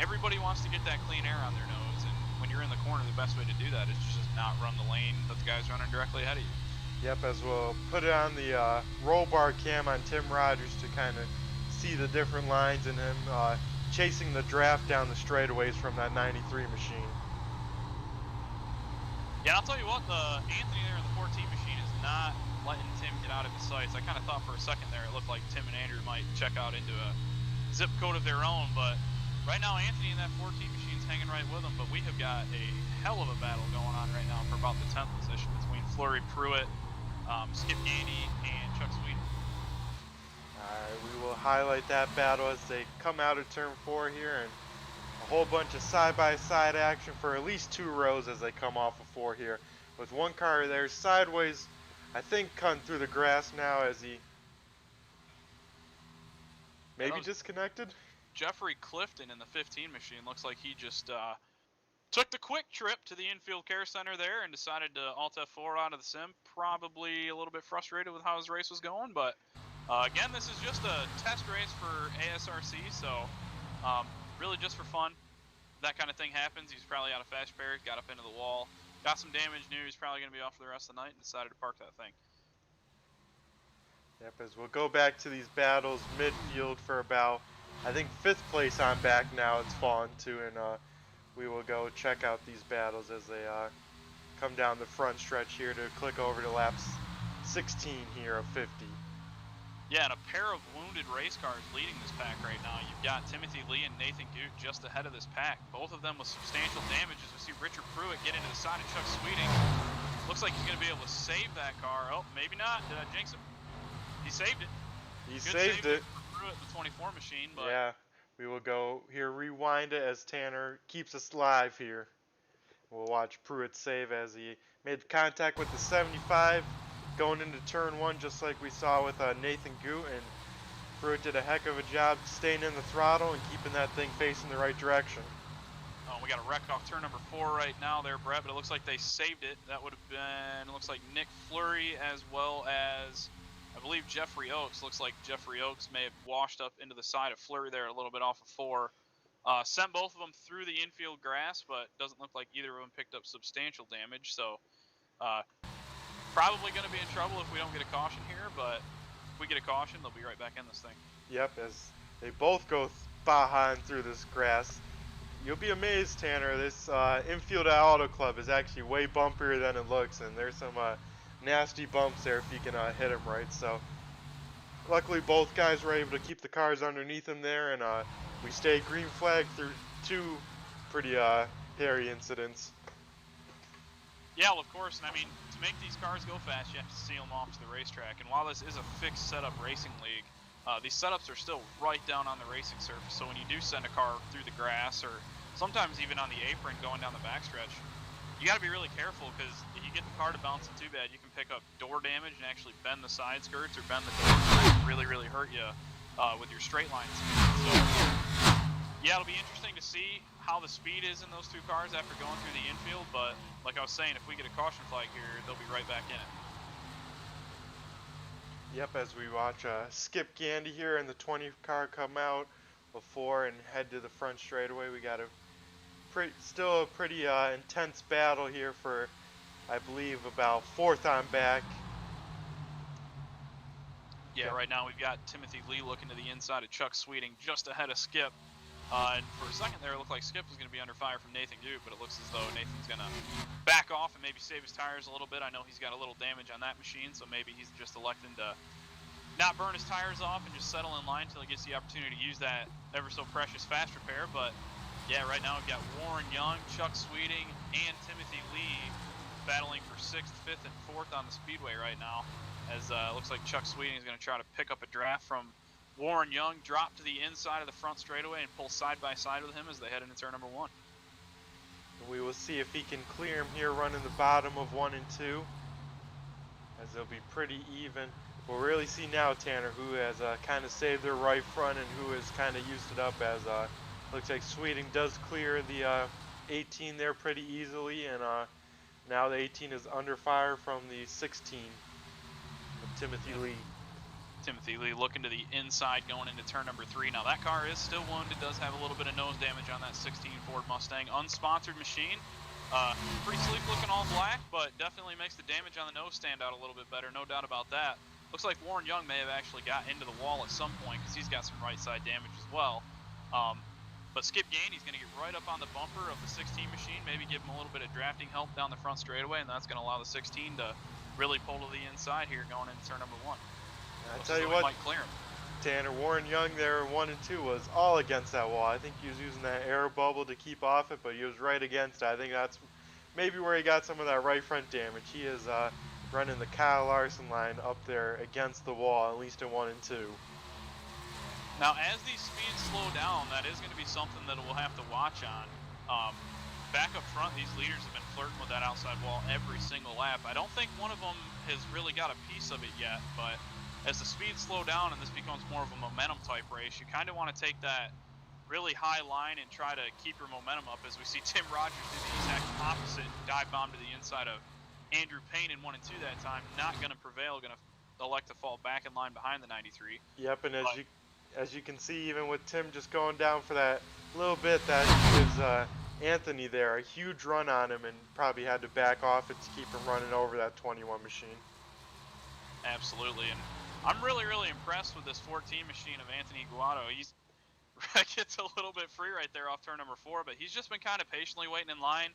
Everybody wants to get that clean air on their nose, and when you're in the corner, the best way to do that is just not run the lane that the guy's running directly ahead of you. Yep, as we'll put it on the roll bar cam on Tim Rogers to kind of see the different lines and him chasing the draft down the straightaways from that 93 machine. Yeah, I'll tell you what, Anthony there in the 14 machine is not letting Tim get out of his sights. I kind of thought for a second there it looked like Tim and Andrew might check out into a zip code of their own, but right now Anthony in that 14 machine is hanging right with him, but we have got a hell of a battle going on right now for about the 10th position between Fleury Pruitt, Skip Gandy, and Chuck Sweden. Alright, we will highlight that battle as they come out of turn 4 here, and a whole bunch of side-by-side action for at least 2 rows as they come off of 4 here. With one car there sideways, I think cutting through the grass now as he maybe disconnected. Jeffrey Clifton in the 15 machine looks like he just took the quick trip to the infield care center there and decided to Alt F4 out of the sim. Probably a little bit frustrated with how his race was going, but Again, this is just a test race for ASRC, so really just for fun. That kind of thing happens. He's probably out of fast repair, got up into the wall, got some damage, knew he's probably going to be off for the rest of the night, and decided to park that thing. Yep, as we'll go back to these battles midfield for about, I think, 5th place on back now it's fallen to, and we will go check out these battles as they come down the front stretch here to click over to laps 16 here of 50. Yeah, and a pair of wounded race cars leading this pack right now. You've got Timothy Lee and Nathan Goot just ahead of this pack, both of them with substantial damage. As we see Richard Pruitt get into the side of Chuck Sweeting. Looks like he's going to be able to save that car. Oh, maybe not. Did I jinx him? He saved it. He Good saved it. for Pruitt, the 24 machine, but yeah, we will go here, rewind it as Tanner keeps us live here. We'll watch Pruitt save as he made contact with the 75 going into turn 1, just like we saw with Nathan Goot, and Pruitt did a heck of a job staying in the throttle and keeping that thing facing the right direction. we got a wreck off turn number 4 right now there, Brett, but it looks like they saved it. That would have been, it looks like Nick Fleury as well as, I believe, Jeffrey Oakes. Looks like Jeffrey Oakes may have washed up into the side of Fleury there a little bit off of 4. Sent both of them through the infield grass, but doesn't look like either of them picked up substantial damage, so probably going to be in trouble if we don't get a caution here, but if we get a caution, they'll be right back in this thing. Yep, as they both go behind through this grass. You'll be amazed, Tanner. This infield at Auto Club is actually way bumpier than it looks, and there's some nasty bumps there if you can hit them right. So, luckily, both guys were able to keep the cars underneath them there, and we stayed green flag through 2 pretty hairy incidents. Yeah, well, of course, and I mean, to make these cars go fast, you have to seal them off to the racetrack. And while this is a fixed setup racing league, these setups are still right down on the racing surface. So when you do send a car through the grass, or sometimes even on the apron going down the backstretch, you got to be really careful, because if you get the car to bouncing too bad, you can pick up door damage and actually bend the side skirts or bend the door, and really hurt you with your straight line speed. So yeah, it'll be interesting to see how the speed is in those 2 cars after going through the infield, but like I was saying, if we get a caution flag here, they'll be right back in it. Yep, as we watch Skip Gandy here in the 20 car come out before and head to the front straightaway. We got still a pretty intense battle here for, I believe, about 4th on back. Yeah, right now we've got Timothy Lee looking to the inside of Chuck Sweeting just ahead of Skip. And for a second there, it looked like Skip was going to be under fire from Nathan Goot, but it looks as though Nathan's going to back off and maybe save his tires a little bit. I know he's got a little damage on that machine, so maybe he's just electing to not burn his tires off and just settle in line until he gets the opportunity to use that ever so precious fast repair. But yeah, right now we've got Warren Young, Chuck Sweeting, and Timothy Lee battling for 6th, 5th, and 4th on the speedway right now, as it looks like Chuck Sweeting is going to try to pick up a draft from Warren Young, drop to the inside of the front straightaway and pull side by side with him as they head into turn number 1. We will see if he can clear him here running the bottom of 1 and 2, as they'll be pretty even. We'll really see now, Tanner, who has kind of saved their right front and who has kind of used it up, as looks like Sweeting does clear the 18 there pretty easily, and now the 18 is under fire from the 16 of Timothy Lee. Timothy Lee looking to the inside going into turn number 3. Now that car is still wounded, does have a little bit of nose damage on that 16 Ford Mustang. Unsponsored machine. Pretty sleek looking all black, but definitely makes the damage on the nose stand out a little bit better, no doubt about that. Looks like Warren Young may have actually got into the wall at some point, because he's got some right side damage as well. But Skip Gandy's going to get right up on the bumper of the 16 machine, maybe give him a little bit of drafting help down the front straightaway, and that's going to allow the 16 to really pull to the inside here going into turn number 1. I tell you what, might clear him. Tanner, Warren Young there in 1 and 2 was all against that wall. I think he was using that air bubble to keep off it, but he was right against it. I think that's maybe where he got some of that right front damage. He is running the Kyle Larson line up there against the wall, at least in 1 and 2. Now, as these speeds slow down, that is going to be something that we'll have to watch on. Back up front, these leaders have been flirting with that outside wall every single lap. I don't think one of them has really got a piece of it yet, but as the speeds slow down and this becomes more of a momentum type race, you kind of want to take that really high line and try to keep your momentum up, as we see Tim Rogers do the exact opposite and dive bomb to the inside of Andrew Payne in 1 and 2 that time. Not going to prevail, going to elect to fall back in line behind the 93. Yep, and But as you can see, even with Tim just going down for that little bit, that gives Anthony there a huge run on him, and probably had to back off it to keep him running over that 21 machine. absolutely, and I'm really impressed with this 14 machine of Anthony Guado. He's gets a little bit free right there off turn number 4, but he's just been kind of patiently waiting in line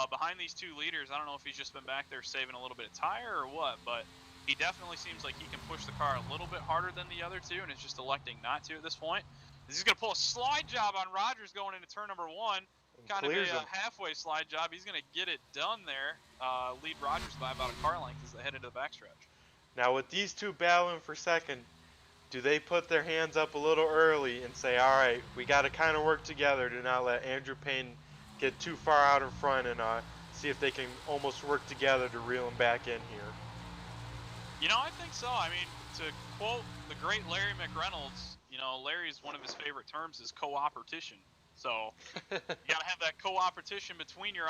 behind these 2 leaders. I don't know if he's just been back there saving a little bit of tire or what, but he definitely seems like he can push the car a little bit harder than the other 2, and is just electing not to at this point. He's going to pull a slide job on Rogers going into turn number 1. And Kind of a clears him. halfway slide job. He's going to get it done there. Lead Rogers by about a car length as they head into the backstretch. Now with these 2 battling for second, do they put their hands up a little early and say, all right, we got to kind of work together to not let Andrew Payne get too far out in front, and see if they can almost work together to reel him back in here? You know, I think so. I mean, to quote the great Larry McReynolds, you know, Larry's one of his favorite terms is co-opetition. So you got to have that co-opetition between your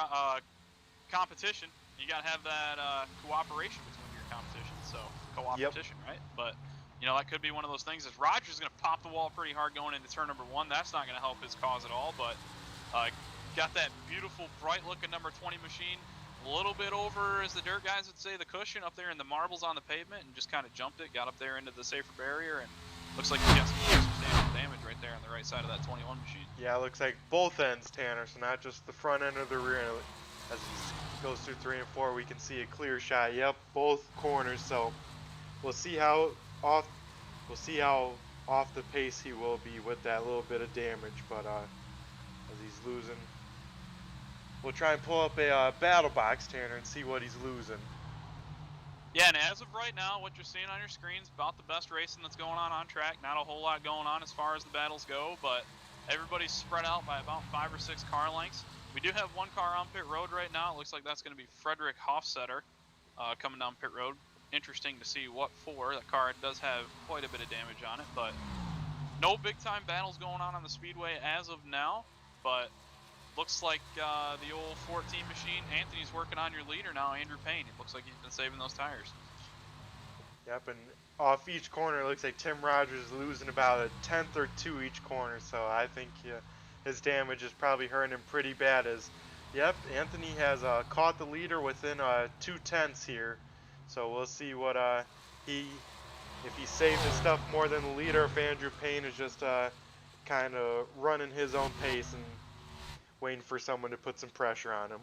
competition. You got to have that cooperation between your competition. So co-opetition, Yep. right? But you know, that could be one of those things. As Rogers is going to pop the wall pretty hard going into turn number 1. That's not going to help his cause at all. But got that beautiful, bright-looking number 20 machine. A little bit over, as the dirt guys would say, the cushion up there in the marbles on the pavement, and just kind of jumped it, got up there into the safer barrier, and looks like he got some substantial damage right there on the right side of that 21 machine. Yeah, it looks like both ends, Tanner, so not just the front end or the rear end. As he goes through 3 and 4, we can see a clear shot. Yep, both corners, so we'll see how off the pace he will be with that little bit of damage, but as he's losing. We'll try and pull up a battle box, Tanner, and see what he's losing. Yeah, and as of right now, what you're seeing on your screen is about the best racing that's going on track. Not a whole lot going on as far as the battles go, but everybody's spread out by about 5 or 6 car lengths. We do have 1 car on pit road right now. It looks like that's going to be Frederick Hofstetter coming down pit road. Interesting to see what for. That car does have quite a bit of damage on it, but no big-time battles going on the speedway as of now, but looks like the old 14 machine. Anthony's working on your leader now, Andrew Payne. It looks like he's been saving those tires. Yep, and off each corner, it looks like Tim Rogers is losing about a tenth or 2 each corner, so I think his damage is probably hurting him pretty bad. Yep, Anthony has caught the leader within 2/10 here, so we'll see what if he saved his stuff more than the leader, if Andrew Payne is just kind of running his own pace and waiting for someone to put some pressure on him.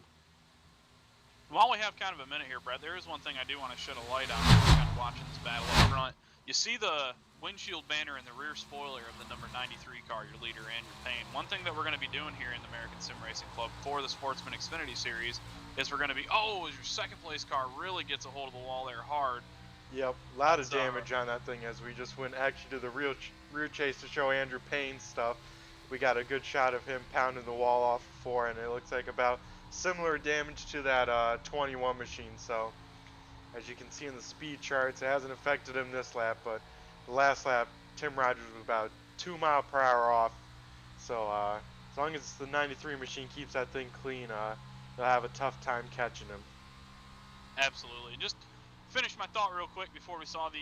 While we have kind of a minute here, Brett, there is one thing I do want to shed a light on as we're kind of watching this battle up front. You see the windshield banner and the rear spoiler of the number 93 car, your leader, Andrew Payne. One thing that we're going to be doing here in the American Sim Racing Club for the Sportsman Xfinity Series is we're going to be, as your second place car really gets a hold of the wall there hard. Yep, a lot of damage on that thing as we just went actually to the rear chase to show Andrew Payne's stuff. We got a good shot of him pounding the wall off of 4, and it looks like about similar damage to that 21 machine. So as you can see in the speed charts, it hasn't affected him this lap, but the last lap Tim Rogers was about 2 miles per hour off. So as long as the 93 machine keeps that thing clean, they'll have a tough time catching him. Absolutely. Just finish my thought real quick before we saw the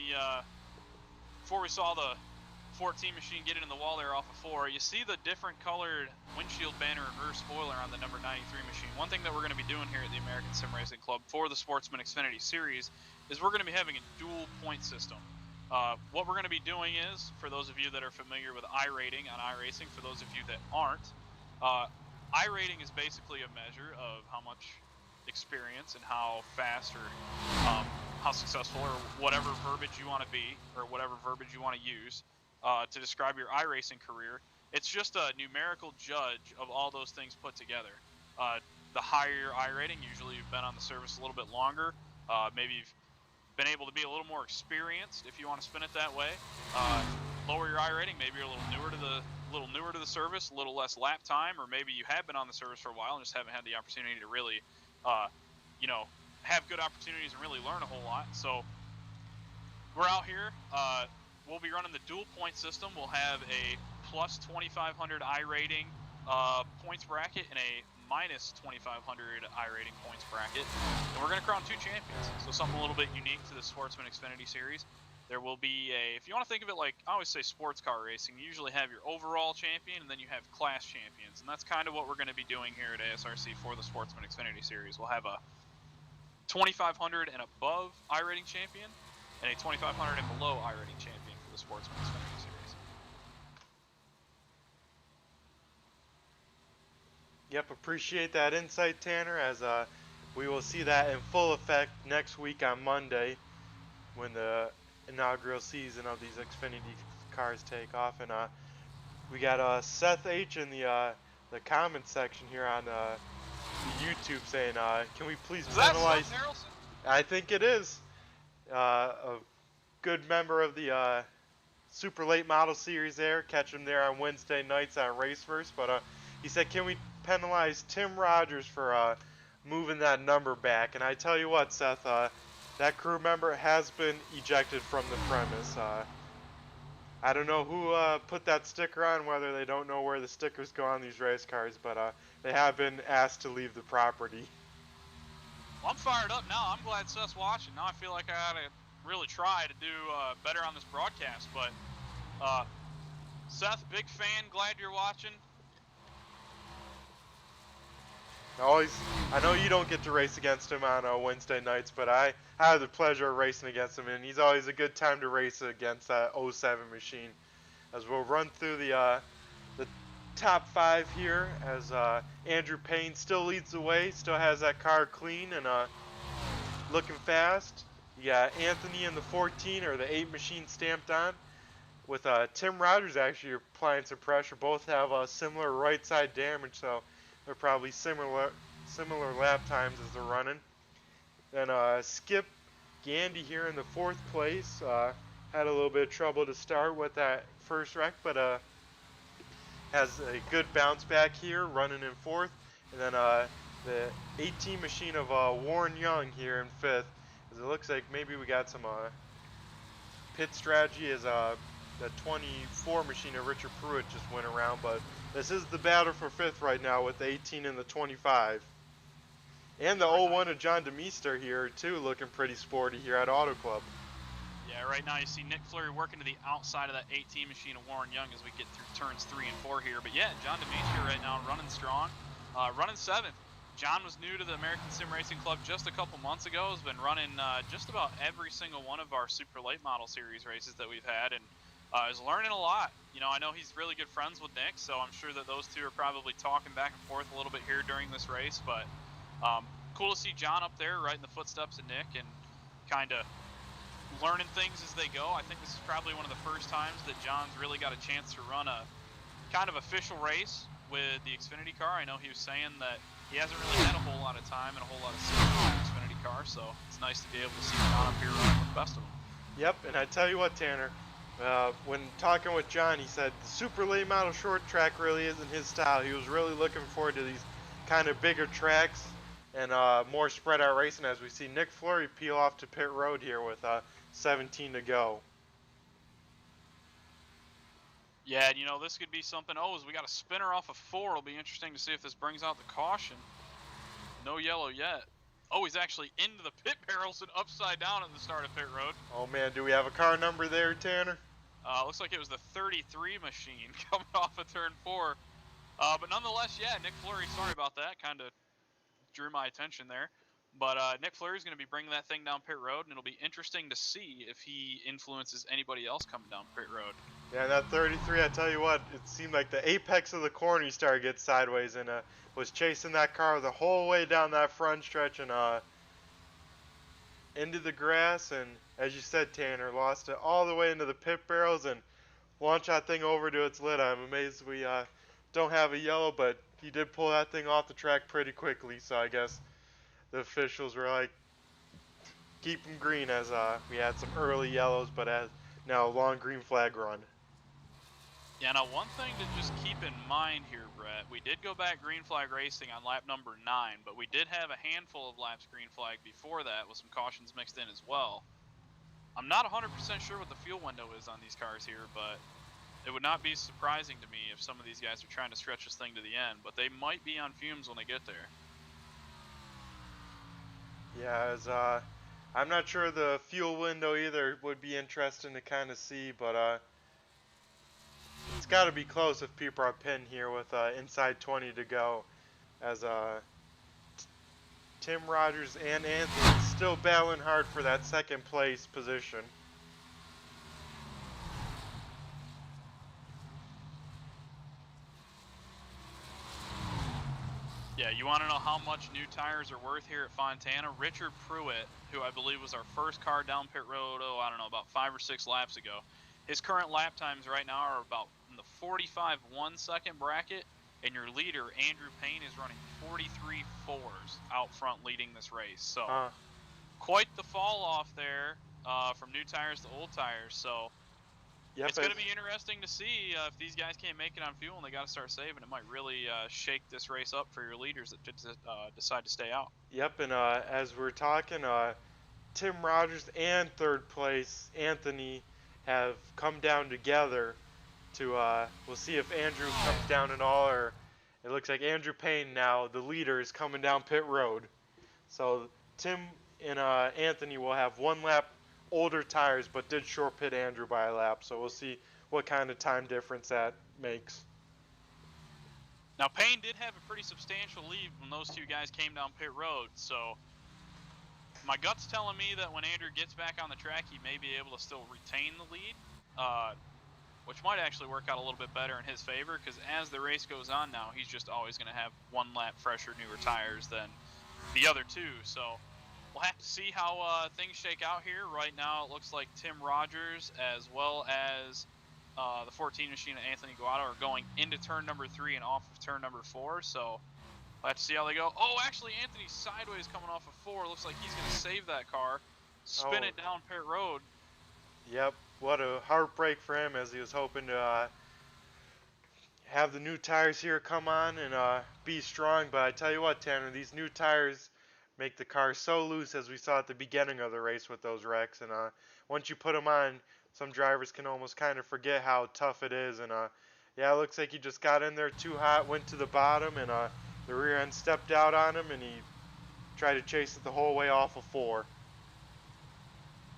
14 machine get in the wall there off of 4. You see the different colored windshield banner and rear spoiler on the number 93 machine. One thing that we're going to be doing here at the American Sim Racing Club for the Sportsman Xfinity Series is we're going to be having a dual point system. What we're going to be doing is, for those of you that are familiar with iRating on iRacing, for those of you that aren't, iRating is basically a measure of how much experience and how fast or how successful or whatever verbiage you want to be or whatever verbiage you want to use to describe your iRacing career. It's just a numerical judge of all those things put together. The higher your iRating, usually you've been on the service a little bit longer. Maybe you've been able to be a little more experienced, if you want to spin it that way. Lower your iRating, maybe you're a little newer to the service, a little less lap time, or maybe you have been on the service for a while and just haven't had the opportunity to really, have good opportunities and really learn a whole lot. So we're out here. We'll be running the dual point system. We'll have a plus 2,500 iRating points bracket and a minus 2,500 iRating points bracket. And we're going to crown 2 champions. So something a little bit unique to the Sportsman Xfinity Series. There will be if you want to think of it like, I always say sports car racing, you usually have your overall champion and then you have class champions. And that's kind of what we're going to be doing here at ASRC for the Sportsman Xfinity Series. We'll have a 2,500 and above iRating champion and a 2,500 and below iRating champion for the Sportsman Xfinity Series. Yep, appreciate that insight, Tanner, as we will see that in full effect next week on Monday when the inaugural season of these Xfinity cars take off. And we got Seth H in the comment section here on the YouTube saying, can we please Is that penalize? Seth Harrelson? I think it is a good member of the super late model series there. Catch him there on Wednesday nights on Raceverse. But he said, can we penalize Tim Rogers for moving that number back? And I tell you what, Seth, that crew member has been ejected from the premise. I don't know who put that sticker on, whether they don't know where the stickers go on these race cars, but they have been asked to leave the property. Well, I'm fired up now. I'm glad Seth's watching. Now I feel like I gotta really try to do better on this broadcast. But Seth, big fan. Glad you're watching. I know you don't get to race against him on Wednesday nights, but I have the pleasure of racing against him, and he's always a good time to race against that '07 machine. As we'll run through the top 5 here, as Andrew Payne still leads the way, still has that car clean and looking fast. You got Anthony in the 14 or the 8 machine stamped on, with Tim Rogers actually applying some pressure. Both have similar right side damage, so they're probably similar lap times as they're running. Then Skip Gandy here in the 4th place. Had a little bit of trouble to start with that first wreck, but has a good bounce back here, running in 4th. And then the 18 machine of Warren Young here in 5th. As it looks like maybe we got some pit strategy as the 24 machine of Richard Pruitt just went around, but this is the battle for 5th right now with the 18 and the 25. And the 01 of John DeMeester here too, looking pretty sporty here at Auto Club. Yeah, right now you see Nick Fleury working to the outside of that 18 machine of Warren Young as we get through turns 3 and 4 here. But yeah, John DeMeester right now running strong, running 7th. John was new to the American Sim Racing Club just a couple months ago. Has been running just about every single one of our super late model series races that we've had, and is learning a lot. You know, I know he's really good friends with Nick, so I'm sure that those two are probably talking back and forth a little bit here during this race. But cool to see John up there right in the footsteps of Nick and kind of learning things as they go. I think this is probably one of the first times that John's really got a chance to run a kind of official race with the Xfinity car. I know he was saying that he hasn't really had a whole lot of time and a whole lot of skill with the Xfinity car, so it's nice to be able to see John up here running with the best of them. Yep, and I tell you what, Tanner, when talking with John, he said the super late model short track really isn't his style. He was really looking forward to these kind of bigger tracks and more spread out racing, as we see Nick Fleury peel off to pit road here with 17 to go. Yeah, and you know, this could be something. Oh, as we got a spinner off of 4. It'll be interesting to see if this brings out the caution. No yellow yet. Oh, he's actually into the pit barrels and upside down at the start of pit road. Oh man, do we have a car number there, Tanner? Looks like it was the 33 machine coming off of turn 4. But nonetheless, yeah, Nick Fleury, sorry about that. Kind of drew my attention there. But Nick Fleury is going to be bringing that thing down pit road, and it'll be interesting to see if he influences anybody else coming down pit road. Yeah, that 33, I tell you what, it seemed like the apex of the corner he started to get sideways and was chasing that car the whole way down that front stretch and into the grass. And as you said, Tanner, lost it all the way into the pit barrels and launched that thing over to its lid. I'm amazed we don't have a yellow, but he did pull that thing off the track pretty quickly, so I guess the officials were like, keep him green, as we had some early yellows, but as now a long green flag run. Yeah, now one thing to just keep in mind here, Brett, we did go back green flag racing on lap number 9, but we did have a handful of laps green flag before that with some cautions mixed in as well. I'm not 100% sure what the fuel window is on these cars here, but it would not be surprising to me if some of these guys are trying to stretch this thing to the end, but they might be on fumes when they get there. Yeah, as I'm not sure the fuel window either. Would be interesting to kind of see, but it's got to be close if people are pinned here with inside 20 to go. As Tim Rogers and Anthony still battling hard for that second place position. Yeah, you want to know how much new tires are worth here at Fontana? Richard Pruitt, who I believe was our first car down pit road, I don't know, about 5 or 6 laps ago. His current lap times right now are about in the 45 1-second bracket, and your leader, Andrew Payne, is running 43 fours out front leading this race. So Huh. quite the fall off there from new tires to old tires. So Yep. it's going to be interesting to see if these guys can't make it on fuel and they got to start saving. It might really shake this race up for your leaders that decide to stay out. Yep. And as we're talking, Tim Rogers and third place Anthony have come down together to we'll see if Andrew comes down at all, or it looks like Andrew Payne now, the leader, is coming down pit road. So Tim and Anthony will have one lap older tires, but did short pit Andrew by a lap. So we'll see what kind of time difference that makes. Now, Payne did have a pretty substantial lead when those two guys came down pit road, so my gut's telling me that when Andrew gets back on the track, he may be able to still retain the lead, which might actually work out a little bit better in his favor, because as the race goes on now, he's just always going to have one lap fresher, newer tires than the other two, so we'll have to see how things shake out here. Right now, it looks like Tim Rogers as well as the 14 machine and Anthony Guado are going into turn number 3 and off of turn number 4. So we'll have to see how they go. Oh, actually, Anthony's sideways coming off of 4. Looks like he's going to save that car, spin it down pit road. Yep, what a heartbreak for him, as he was hoping to have the new tires here come on and be strong. But I tell you what, Tanner, these new tires make the car so loose, as we saw at the beginning of the race with those wrecks. And once you put them on, some drivers can almost kind of forget how tough it is. And yeah, it looks like he just got in there too hot, went to the bottom, and the rear end stepped out on him, and he tried to chase it the whole way off of 4.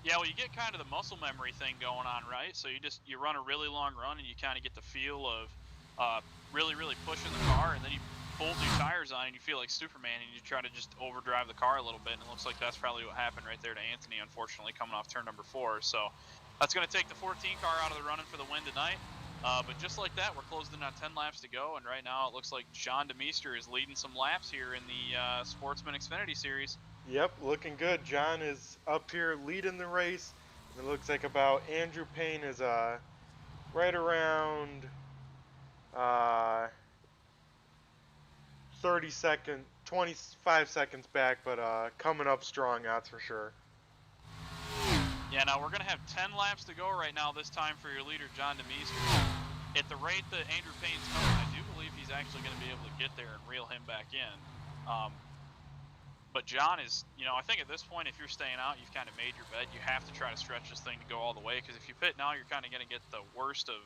Yeah, well, you get kind of the muscle memory thing going on, right? So you run a really long run, and you kind of get the feel of really, really pushing the car, and then you bolt new tires on, and you feel like Superman, and you try to just overdrive the car a little bit, and it looks like that's probably what happened right there to Anthony, unfortunately, coming off turn number 4. So that's going to take the 14 car out of the running for the win tonight. But just like that, we're closing in on 10 laps to go, and right now it looks like John DeMeester is leading some laps here in the Sportsman Xfinity Series. Yep, looking good. John is up here leading the race. It looks like about Andrew Payne is right around uh 25 seconds back, but coming up strong, that's for sure. Yeah, now we're going to have 10 laps to go right now, this time for your leader, John DeMeester. At the rate that Andrew Payne's coming, I do believe he's actually going to be able to get there and reel him back in. But John is, I think at this point, if you're staying out, you've kind of made your bed. You have to try to stretch this thing to go all the way, because if you pit now, you're kind of going to get the worst of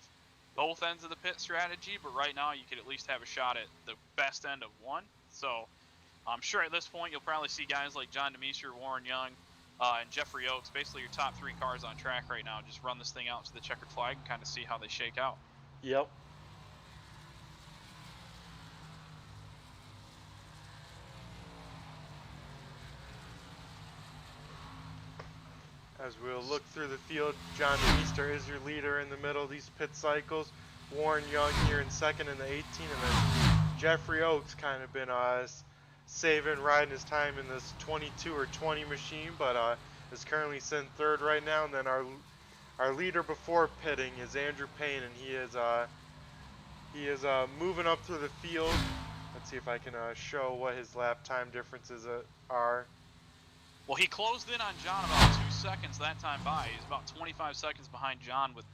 both ends of the pit strategy. But right now, you could at least have a shot at the best end of one. So I'm sure at this point, you'll probably see guys like John DeMeester, Warren Young, and Jeffrey Oaks, basically your top 3 cars on track right now, just run this thing out to the checkered flag and kind of see how they shake out. Yep. As we'll look through the field, John DeMeester is your leader in the middle of these pit cycles. Warren Young here in second in the 18, and then Jeffrey Oaks kind of been saving, riding his time in this 22 or 20 machine, but is currently sitting third right now. And then our leader before pitting is Andrew Payne, and he is moving up through the field. Let's see if I can show what his lap time differences are. Well, he closed in on John about 2 seconds that time by. He's about 25 seconds behind John, with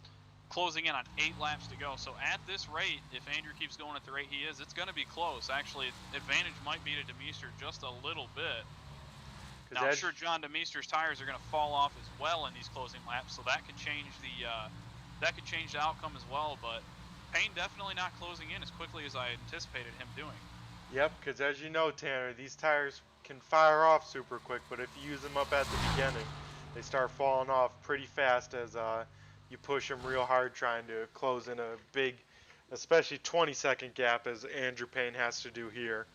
closing in on 8 laps to go. So at this rate, if Andrew keeps going at the rate he is, it's going to be close. Actually, advantage might be to DeMeester just a little bit. Now, I'm sure John DeMeester's tires are going to fall off as well in these closing laps, so that could change the outcome as well. But Payne definitely not closing in as quickly as I anticipated him doing. Yep, because as you know, Tanner, these tires can fire off super quick, but if you use them up at the beginning, they start falling off pretty fast as you push them real hard trying to close in a big, especially 20-second gap as Andrew Payne has to do here.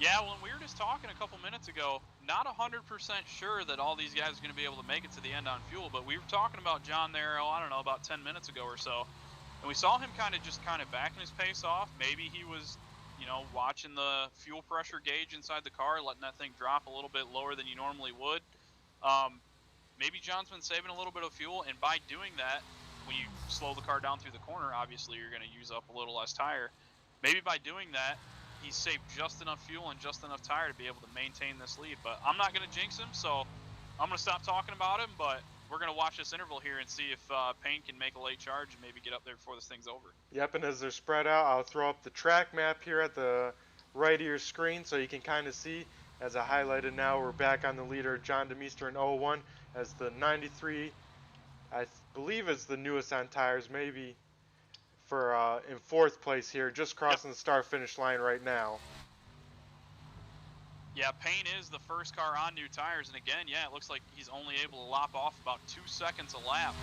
Yeah, well, we were just talking a couple minutes ago, not 100% sure that all these guys are going to be able to make it to the end on fuel, but we were talking about John there, I don't know, about 10 minutes ago or so, and we saw him kind of backing his pace off. Maybe he was, watching the fuel pressure gauge inside the car, letting that thing drop a little bit lower than you normally would. Um, Maybe John's been saving a little bit of fuel, and by doing that, when you slow the car down through the corner, obviously you're going to use up a little less tire. Maybe by doing that, he's saved just enough fuel and just enough tire to be able to maintain this lead. But I'm not going to jinx him, so I'm going to stop talking about him. But we're going to watch this interval here and see if Payne can make a late charge and maybe get up there before this thing's over. Yep, and as they're spread out, I'll throw up the track map here at the right of your screen so you can kind of see. As I highlighted now, we're back on the leader, John DeMeester in 01 as the 93. I believe it's the newest on tires, maybe for in fourth place here, just Yep. crossing the start-finish line right now. Yeah, Payne is the first car on new tires, and again, yeah, it looks like he's only able to lop off about 2 seconds a lap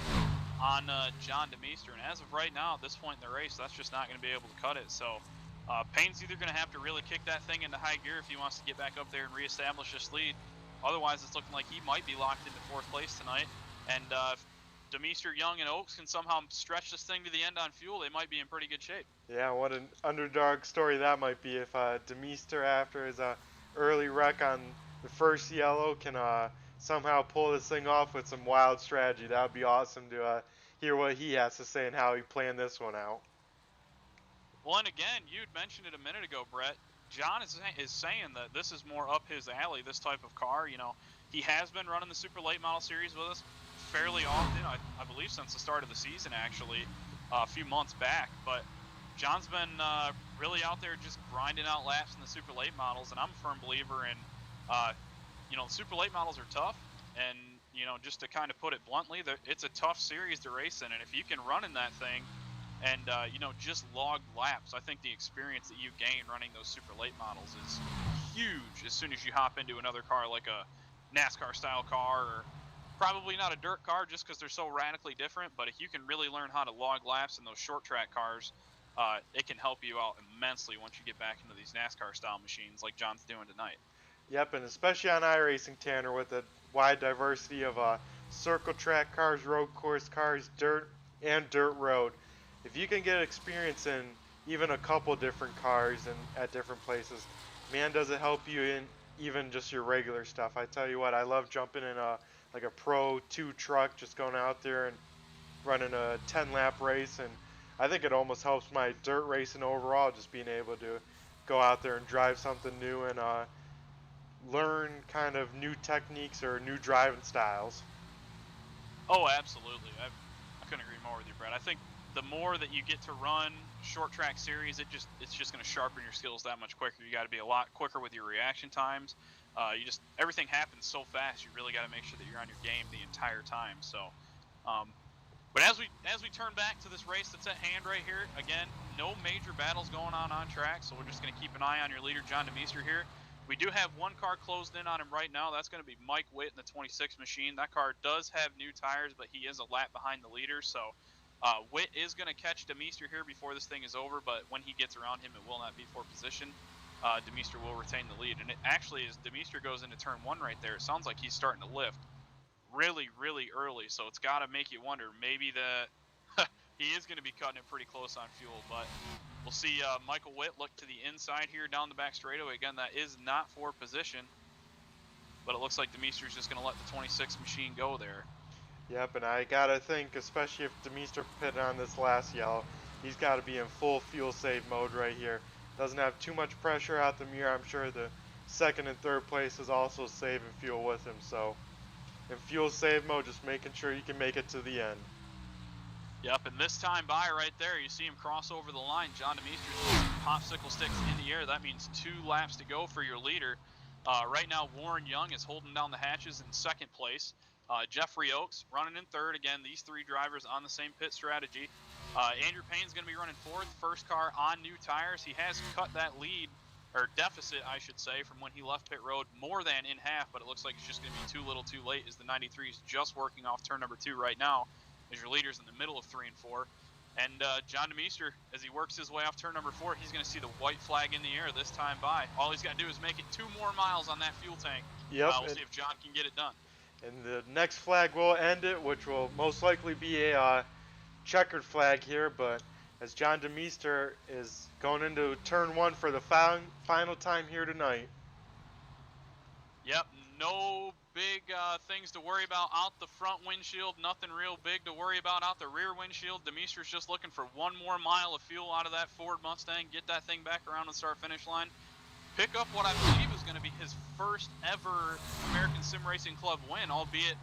on John DeMeester, and as of right now, at this point in the race, that's just not going to be able to cut it. So Payne's either going to have to really kick that thing into high gear if he wants to get back up there and reestablish this lead. Otherwise, it's looking like he might be locked into fourth place tonight. And if DeMeester, Young, and Oaks can somehow stretch this thing to the end on fuel, they might be in pretty good shape. Yeah, what an underdog story that might be if DeMeester, after his early wreck on the first yellow, can somehow pull this thing off with some wild strategy. That would be awesome to hear what he has to say and how he planned this one out. Well, and again, you'd mentioned it a minute ago, Brett. John is saying that this is more up his alley, this type of car. He has been running the Super Late Model Series with us fairly often, I believe since the start of the season, actually, a few months back. But John's been really out there just grinding out laps in the Super Late Models, and I'm a firm believer in, the Super Late Models are tough, and, just to kind of put it bluntly, it's a tough series to race in, and if you can run in that thing, and just log laps, I think the experience that you gain running those super late models is huge as soon as you hop into another car like a NASCAR style car, or probably not a dirt car just because they're so radically different, but if you can really learn how to log laps in those short track cars, it can help you out immensely once you get back into these NASCAR style machines like John's doing tonight. Yep, and especially on iRacing, Tanner, with a wide diversity of circle track cars, road course cars, dirt, and dirt road. If you can get experience in even a couple different cars and at different places, man, does it help you in even just your regular stuff. I tell you what, I love jumping in a Pro 2 truck, just going out there and running a 10 lap race, and I think it almost helps my dirt racing overall, just being able to go out there and drive something new and learn kind of new techniques or new driving styles. Oh, absolutely. I couldn't agree more with you, Brett. I think the more that you get to run short track series, it's just going to sharpen your skills that much quicker. You got to be a lot quicker with your reaction times. Everything happens so fast. You really got to make sure that you're on your game the entire time. So, but as we turn back to this race that's at hand right here, again, no major battles going on track. So we're just going to keep an eye on your leader, John DeMeester here. We do have one car closed in on him right now. That's going to be Mike Witt in the 26 machine. That car does have new tires, but he is a lap behind the leader. So Witt is going to catch DeMeester here before this thing is over, but when he gets around him, it will not be for position. DeMeester will retain the lead. And it actually, as DeMeester goes into turn one right there, it sounds like he's starting to lift really, really early. So it's got to make you wonder, maybe that he is going to be cutting it pretty close on fuel. But we'll see Michael Witt look to the inside here down the back straightaway. Again, that is not for position, but it looks like DeMeester's just going to let the 26 machine go there. Yep, and I gotta think, especially if DeMeester pitted on this last yellow, he's got to be in full fuel save mode right here. Doesn't have too much pressure out the mirror. I'm sure the second and third place is also saving fuel with him. So in fuel save mode, just making sure you can make it to the end. Yep, and this time by right there, you see him cross over the line. John DeMeester's popsicle sticks in the air. That means 2 laps to go for your leader. Right now, Warren Young is holding down the hatches in second place. Jeffrey Oaks running in third. Again, these 3 drivers on the same pit strategy. Andrew Payne's going to be running fourth. First car on new tires. He has cut that lead or deficit, I should say, from when he left pit road, more than in half, but it looks like it's just going to be too little too late, as the 93 is just working off turn number 2 right now, as your leader's in the middle of 3 and 4. And John DeMeester, as he works his way off turn number 4, he's going to see the white flag in the air this time by. All he's got to do is make it 2 more miles on that fuel tank. Yep. We'll see if John can get it done. And the next flag will end it, which will most likely be a checkered flag here, but as John DeMeester is going into turn 1 for the final time here tonight. Yep, no big things to worry about out the front windshield, nothing real big to worry about out the rear windshield. DeMeester's just looking for 1 more mile of fuel out of that Ford Mustang, get that thing back around the start-finish line, pick up what I believe is going to be his first ever American Sim Racing Club win, albeit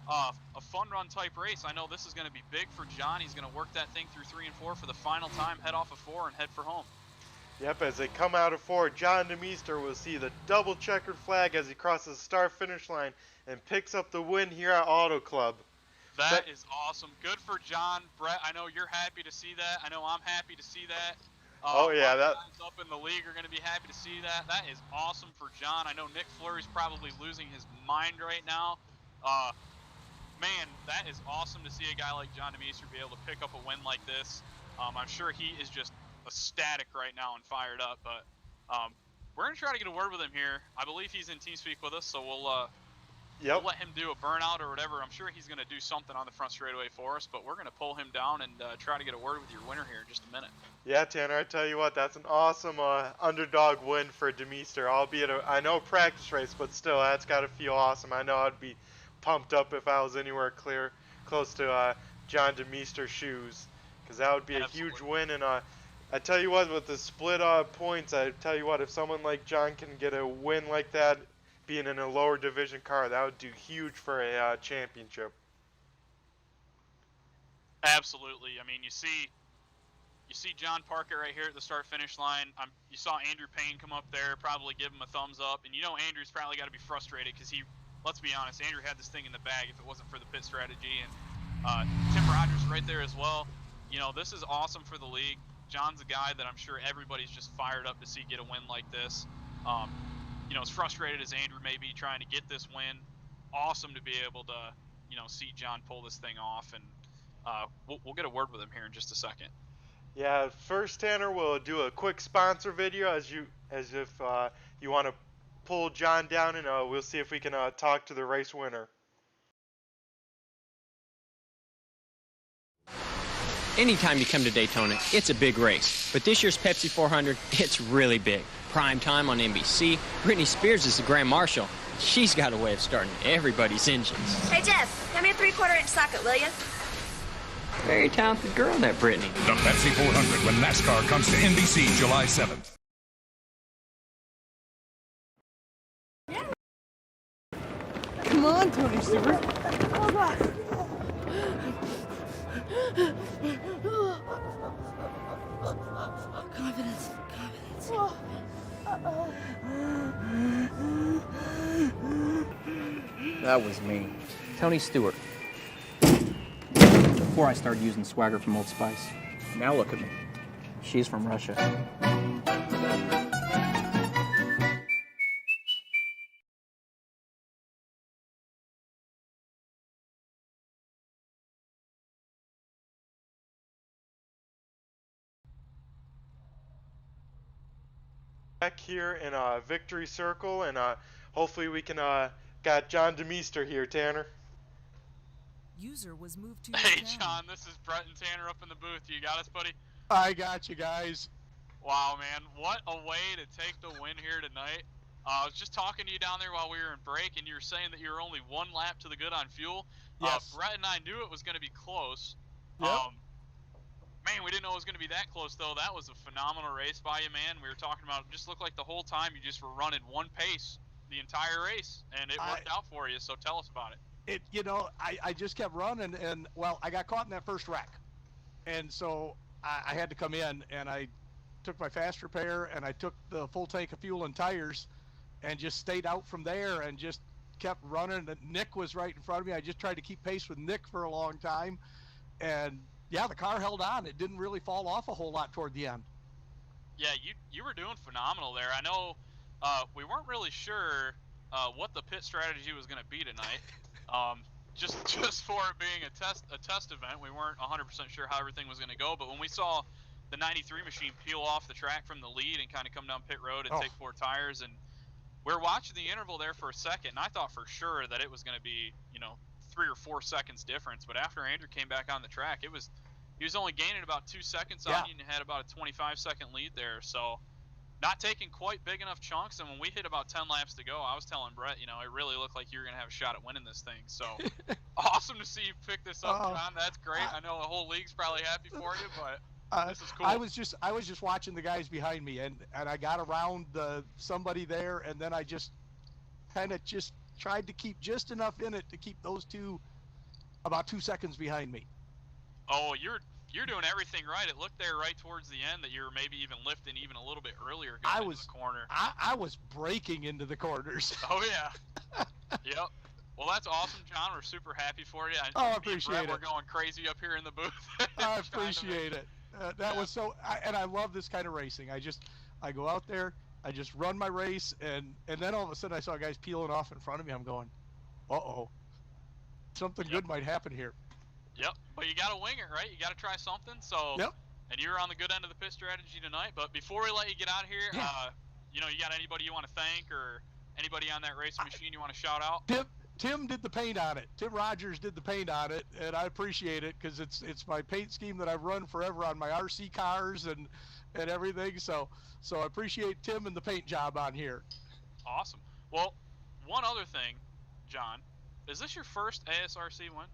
a fun run type race. I know this is going to be big for John. He's going to work that thing through 3 and 4 for the final time, head off of 4 and head for home. Yep, as they come out of 4, John DeMeester will see the double checkered flag as he crosses the start-finish line and picks up the win here at Auto Club. That is awesome. Good for John. Brett, I know you're happy to see that. I know I'm happy to see that. Oh yeah, that guys up in the league are going to be happy to see that. That is awesome for John. I know Nick Fleury's probably losing his mind right now. Man, that is awesome to see a guy like John DeMeester be able to pick up a win like this. I'm sure he is just ecstatic right now and fired up, but we're going to try to get a word with him here. I believe he's in TeamSpeak with us, so we'll let him do a burnout or whatever. I'm sure he's going to do something on the front straightaway for us, but we're going to pull him down and try to get a word with your winner here in just a minute. Yeah, Tanner, I tell you what, that's an awesome underdog win for DeMeester, albeit I know practice race, but still, that's got to feel awesome. I know I'd be pumped up if I was anywhere close to John DeMeester's shoes, because that would be a huge win. And I tell you what, with the split points, I tell you what, if someone like John can get a win like that, being in a lower division car, that would do huge for a championship. Absolutely. I mean, you see John Parker right here at the start-finish line. You saw Andrew Payne come up there, probably give him a thumbs up, and you know Andrew's probably got to be frustrated because let's be honest, Andrew had this thing in the bag if it wasn't for the pit strategy, and Tim Rogers right there as well. You know, this is awesome for the league. John's a guy that I'm sure everybody's just fired up to see get a win like this. You know, as frustrated as Andrew may be trying to get this win, awesome to be able to, you know, see John pull this thing off, and we'll get a word with him here in just a second. Yeah, first, Tanner, we'll do a quick sponsor video as if you want to pull John down, and we'll see if we can talk to the race winner. Anytime you come to Daytona, it's a big race. But this year's Pepsi 400, it's really big. Prime time on NBC. Britney Spears is the Grand Marshal. She's got a way of starting everybody's engines. Hey, Jeff, give me a 3/4-inch socket, will you? Very talented girl, that Britney. The Pepsi 400 when NASCAR comes to NBC July 7th. Come on, Tony Stewart. Confidence. That was me. Tony Stewart. Before I started using swagger from Old Spice. Now look at me. She's from Russia. Back here in Victory Circle, and hopefully we can got John DeMeester here, Tanner. User was moved to Hey, John, this is Brett and Tanner up in the booth. You got us, buddy? I got you guys. Wow, man, what a way to take the win here tonight. I was just talking to you down there while we were in break, and you were saying that you were only 1 lap to the good on fuel. Yes. Brett and I knew it was going to be close. Yep. Man, we didn't know it was going to be that close, though. That was a phenomenal race by you, man. We were talking about it just looked like the whole time you just were running one pace the entire race, and it worked out for you, so tell us about it. I just kept running, and, well, I got caught in that first wreck. And so I had to come in, and I took my fast repair, and I took the full tank of fuel and tires, and just stayed out from there and just kept running. And Nick was right in front of me. I just tried to keep pace with Nick for a long time. And, yeah, the car held on. It didn't really fall off a whole lot toward the end. Yeah, you were doing phenomenal there. I know we weren't really sure what the pit strategy was going to be tonight. Just for it being a test event, we weren't 100% sure how everything was going to go. But when we saw the 93 machine peel off the track from the lead and kind of come down pit road and take 4 tires, and we were watching the interval there for a second, and I thought for sure that it was going to be 3 or 4 seconds difference. But after Andrew came back on the track, he was only gaining about 2 seconds on you and had about a 25-second lead there. So not taking quite big enough chunks. And when we hit about 10 laps to go, I was telling Brett, it really looked like you were going to have a shot at winning this thing. So awesome to see you pick this up, John. That's great. I know the whole league's probably happy for you, but this is cool. I was just watching the guys behind me, and I got around somebody there, and then I just kind of just tried to keep just enough in it to keep those two about 2 seconds behind me. Oh, you're doing everything right. It looked there right towards the end that you were maybe even lifting even a little bit earlier going into the corner. I was breaking into the corners. Oh yeah. Yep. Well, that's awesome, John. We're super happy for you. I appreciate it. We're going crazy up here in the booth. I appreciate it. That was so, and I love this kind of racing. I go out there, I just run my race, and then all of a sudden I saw guys peeling off in front of me. I'm going, uh-oh, something good might happen here. Yep, but you got to wing it, right? You got to try something. So, yep. And you're on the good end of the pit strategy tonight. But before we let you get out of here, you got anybody you want to thank or anybody on that racing machine you want to shout out? Tim did the paint on it. Tim Rogers did the paint on it, and I appreciate it because it's my paint scheme that I've run forever on my RC cars and everything. So I appreciate Tim and the paint job on here. Awesome. Well, one other thing, John, is this your first ASRC win?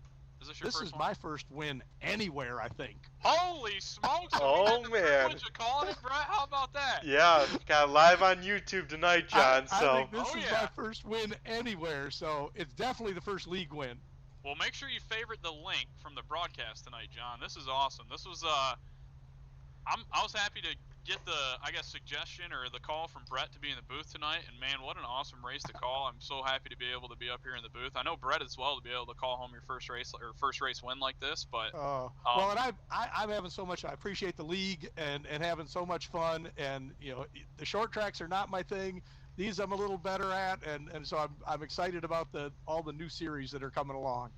This is my first win anywhere, I think. Holy smokes! Oh man! Calling it, Brett. How about that? Yeah, got live on YouTube tonight, John. I think this is my first win anywhere, so it's definitely the first league win. Well, make sure you favorite the link from the broadcast tonight, John. This is awesome. This was I was happy to get the suggestion or the call from Brett to be in the booth tonight, and man, what an awesome race to call. I'm so happy to be able to be up here in the booth. I know Brett as well, to be able to call home your first race win like this. But well, and I'm having so much. I appreciate the league and having so much fun. And the short tracks are not my thing. These I'm a little better at, and so I'm excited about all the new series that are coming along.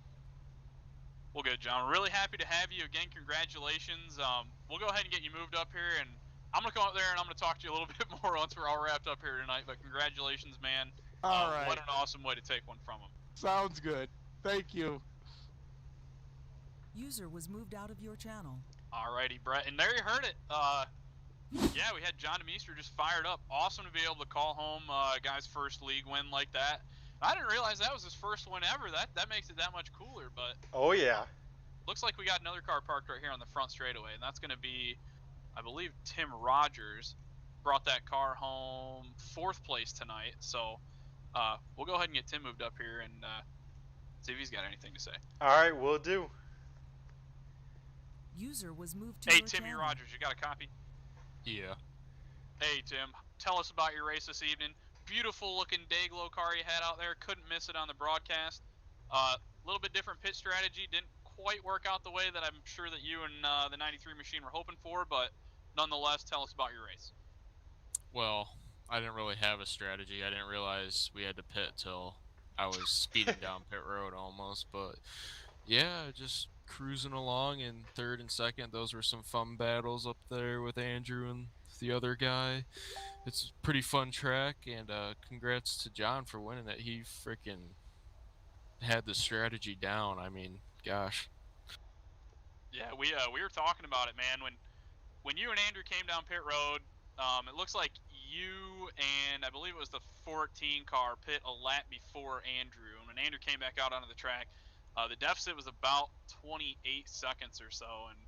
Well, good, John. We're really happy to have you again. Congratulations. We'll go ahead and get you moved up here, and I'm going to come up there and I'm going to talk to you a little bit more once we're all wrapped up here tonight. But congratulations, man. All right. What an awesome way to take one from him. Sounds good. Thank you. User was moved out of your channel. Alrighty, Brett. And there you heard it. Yeah, we had John DeMeester just fired up. Awesome to be able to call home a guy's first league win like that. I didn't realize that was his first win ever. That makes it that much cooler. But oh yeah. Looks like we got another car parked right here on the front straightaway, and that's going to be, I believe, Tim Rogers brought that car home 4th place tonight. So we'll go ahead and get Tim moved up here and see if he's got anything to say. All right, we'll do. User was moved to Hey, your Timmy channel. Rogers, you got a copy? Yeah. Hey, Tim, tell us about your race this evening. Beautiful looking Dayglow car you had out there. Couldn't miss it on the broadcast. A little bit different pit strategy. Didn't quite work out the way that I'm sure that you and the 93 machine were hoping for, but nonetheless, tell us about your race. Well, I didn't really have a strategy. I didn't realize we had to pit till I was speeding down pit road almost, but yeah, just cruising along in 3rd and 2nd. Those were some fun battles up there with Andrew and the other guy. It's a pretty fun track, and congrats to John for winning it. He freaking had the strategy down. I mean, gosh. Yeah, we were talking about it, man. When you and Andrew came down pit road, it looks like you and I believe it was the 14 car pit a lap before Andrew. And when Andrew came back out onto the track, the deficit was about 28 seconds or so. And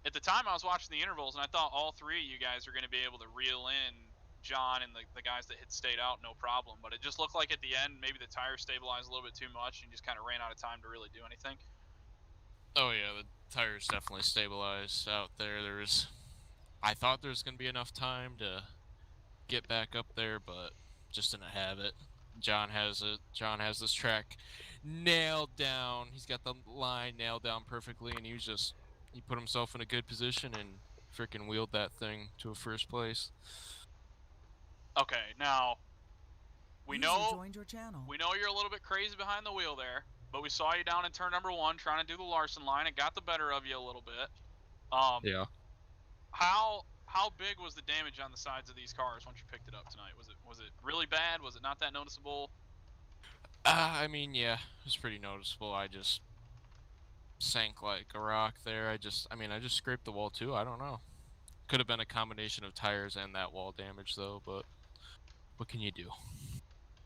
at the time I was watching the intervals, and I thought all 3 of you guys were going to be able to reel in John and the guys that had stayed out no problem. But it just looked like at the end, maybe the tires stabilized a little bit too much and just kind of ran out of time to really do anything. Oh yeah, the tires definitely stabilized out there. I thought there was going to be enough time to get back up there, but just didn't have it. John has it. John has this track nailed down. He's got the line nailed down perfectly, and he put himself in a good position and freaking wheeled that thing to a first place. Okay, now we User know joined your channel. you're a little bit crazy behind the wheel there, but we saw you down in turn number 1 trying to do the Larson line. It got the better of you a little bit. Yeah. How big was the damage on the sides of these cars once you picked it up tonight? Was it really bad? Was it not that noticeable? I mean, yeah, it was pretty noticeable. I just sank like a rock there. I just scraped the wall too. I don't know. Could have been a combination of tires and that wall damage though, but what can you do?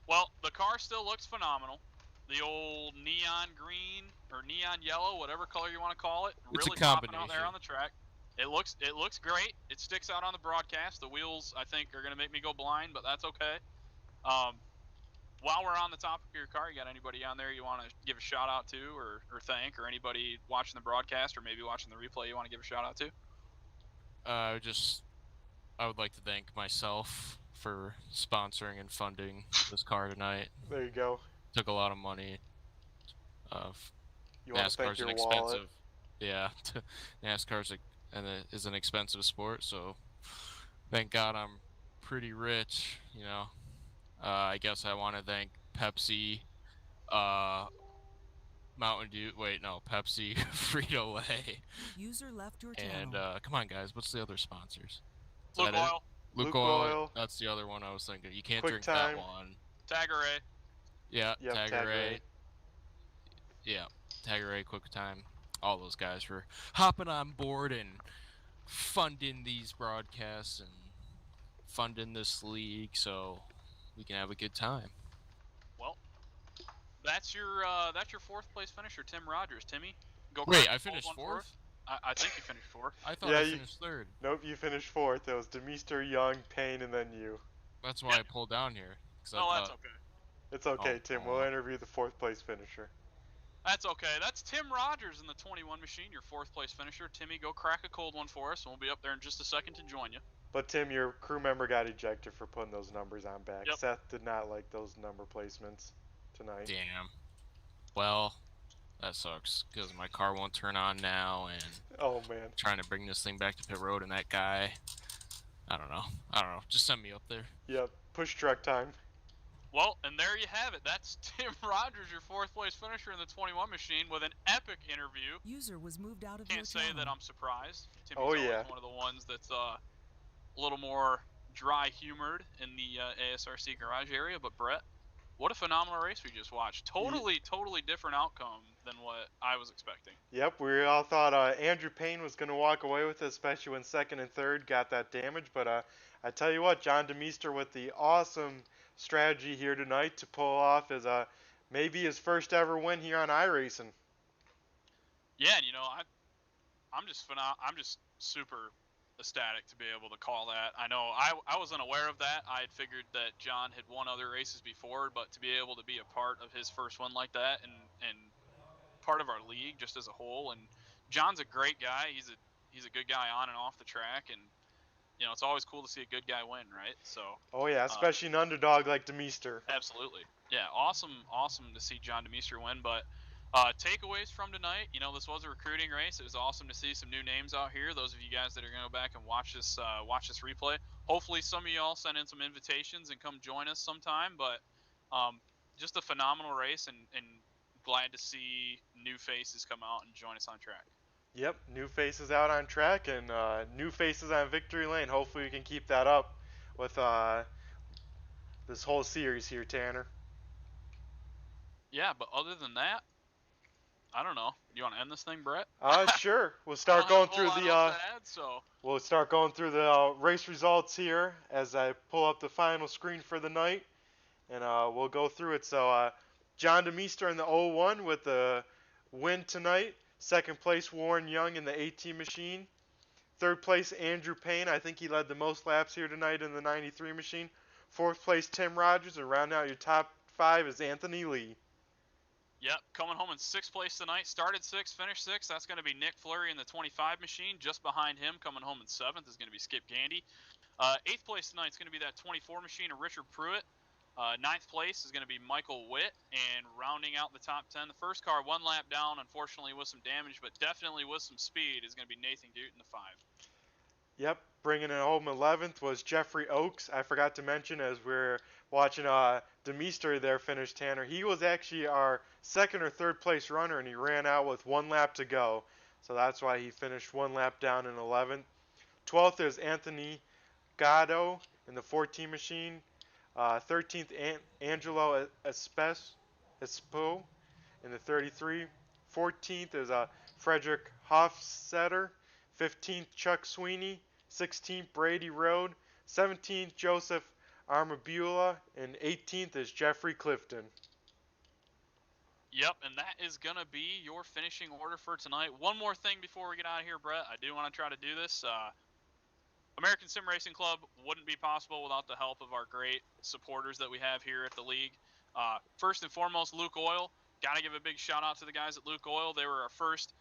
Well, the car still looks phenomenal. The old neon green or neon yellow, whatever color you want to call it, It's a really popping out combination. there on the track. It looks great. It sticks out on the broadcast. The wheels, I think, are going to make me go blind, but that's okay. While we're on the topic of your car, you got anybody on there you want to give a shout out to or thank, or anybody watching the broadcast or maybe watching the replay you want to give a shout out to? I would like to thank myself for sponsoring and funding this car tonight. There you go. Took a lot of money. You want to thank NASCAR's your an wallet. expensive. Yeah, NASCAR's is an expensive sport, so thank God I'm pretty rich. You know, I guess I want to thank Pepsi, Mountain Dew. Wait, no, Pepsi, Frito Lay, User left your and channel. come on, guys, what's the other sponsors? Is Luke that it? Oil, Luke Oil. That's the other one I was thinking. You can't Quick drink Time. that one. Tagaray. Yeah, Yep, Tagaray. Yeah, Tagaray, Quick Time. All those guys for hopping on board and funding these broadcasts and funding this league so we can have a good time. Well, that's your 4th place finisher, Tim Rogers. Timmy, go. Wait, I finished 4th? I think you finished 4th. I thought I finished 3rd. Nope, you finished 4th. It was Demeester, Young, Payne, and then you. That's why I pulled down here. That's okay. It's okay, Tim. We'll interview the 4th place finisher. That's okay. That's Tim Rogers in the 21 machine, your 4th place finisher. Timmy, go crack a cold one for us, and we'll be up there in just a second to join you. But Tim, your crew member got ejected for putting those numbers on back. Yep. Seth did not like those number placements tonight. Damn. Well, that sucks because my car won't turn on now, and oh man, trying to bring this thing back to pit road, and that guy, I don't know. Just send me up there. Yep. Push truck time. Well, and there you have it. That's Tim Rogers, your 4th place finisher in the 21 machine, with an epic interview. User was moved out of Can't say your channel. that I'm surprised. Timmy's always one of the ones that's a little more dry humored in the ASRC garage area. But Brett, what a phenomenal race we just watched. Totally different outcome than what I was expecting. Yep, we all thought Andrew Payne was going to walk away with it, especially when 2nd and 3rd got that damage. But I tell you what, John Demeester with the awesome strategy here tonight to pull off his maybe his first ever win here on iRacing. Yeah, and I'm just super ecstatic to be able to call that. I know I was unaware of that. I had figured that John had won other races before, but to be able to be a part of his first one like that and part of our league just as a whole, and John's a great guy. He's a good guy on and off the track, and it's always cool to see a good guy win, right? So. Oh yeah, especially an underdog like Demeester. Absolutely. Yeah, awesome to see John Demeester win. But takeaways from tonight, this was a recruiting race. It was awesome to see some new names out here. Those of you guys that are going to go back and watch this replay. Hopefully some of y'all send in some invitations and come join us sometime. But just a phenomenal race, and glad to see new faces come out and join us on track. Yep, new faces out on track and new faces on victory lane. Hopefully we can keep that up with this whole series here, Tanner. Yeah, but other than that, I don't know. You want to end this thing, Brett? Sure. We'll start going through the We'll start going through the race results here as I pull up the final screen for the night, and we'll go through it. So John Demeester in the 01 with the win tonight. 2nd place, Warren Young in the 18 machine. 3rd place, Andrew Payne. I think he led the most laps here tonight in the 93 machine. 4th place, Tim Rogers. And rounding out your top 5 is Anthony Lee. Yep, coming home in 6th place tonight. Started 6th, finished 6th. That's going to be Nick Fleury in the 25 machine. Just behind him, coming home in 7th, is going to be Skip Gandy. 8th place tonight is going to be that 24 machine of Richard Pruitt. 9th place is going to be Michael Witt, and rounding out the top 10, the first car 1 lap down, unfortunately with some damage, but definitely with some speed, is going to be Nathan Dute in the 5. Yep, bringing it home 11th was Jeffrey Oakes. I forgot to mention as we're watching Demeester there finish, Tanner. He was actually our second or third place runner, and he ran out with 1 lap to go. So that's why he finished 1 lap down in 11th. 12th is Anthony Gatto in the 14 machine. 13th, Angelo Espo in the 33. 14th is Frederick Hofstetter. 15th, Chuck Sweeney. 16th, Brady Road. 17th, Joseph Armabula. And 18th is Jeffrey Clifton. Yep, and that is going to be your finishing order for tonight. One more thing before we get out of here, Brett. I do want to try to do this. American Sim Racing Club wouldn't be possible without the help of our great supporters that we have here at the league. First and foremost, Luke Oil. Got to give a big shout out to the guys at Luke Oil. They were our first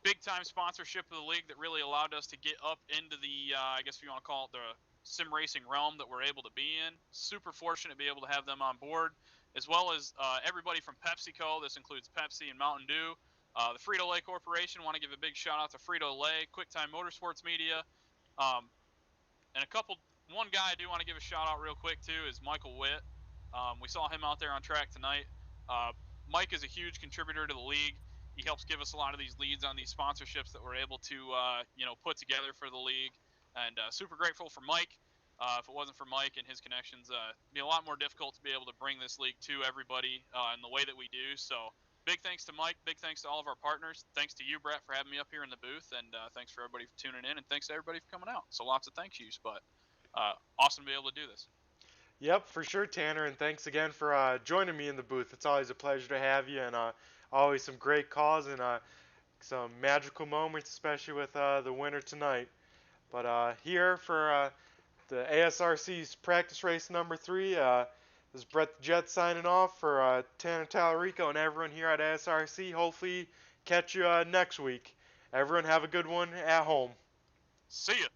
big time sponsorship of the league that really allowed us to get up into the, I guess if you want to call it the sim racing realm that we're able to be in. Super fortunate to be able to have them on board, as well as everybody from PepsiCo. This includes Pepsi and Mountain Dew. The Frito-Lay Corporation, want to give a big shout out to Frito-Lay, QuickTime Motorsports Media. And one guy I do want to give a shout out real quick too is Michael Witt. We saw him out there on track tonight. Mike is a huge contributor to the league. He helps give us a lot of these leads on these sponsorships that we're able to, put together for the league. And super grateful for Mike. If it wasn't for Mike and his connections, it'd be a lot more difficult to be able to bring this league to everybody in the way that we do. So big thanks to Mike. Big thanks to all of our partners. Thanks to you, Brett, for having me up here in the booth. And thanks for everybody for tuning in. And thanks to everybody for coming out. So lots of thank yous, but awesome to be able to do this. Yep, for sure, Tanner, and thanks again for joining me in the booth. It's always a pleasure to have you, and always some great calls and some magical moments, especially with the winner tonight. But here for the ASRC's practice race number 3, this is Brett the Jet signing off for Tanner Tallarico and everyone here at ASRC. Hopefully catch you next week. Everyone have a good one at home. See ya.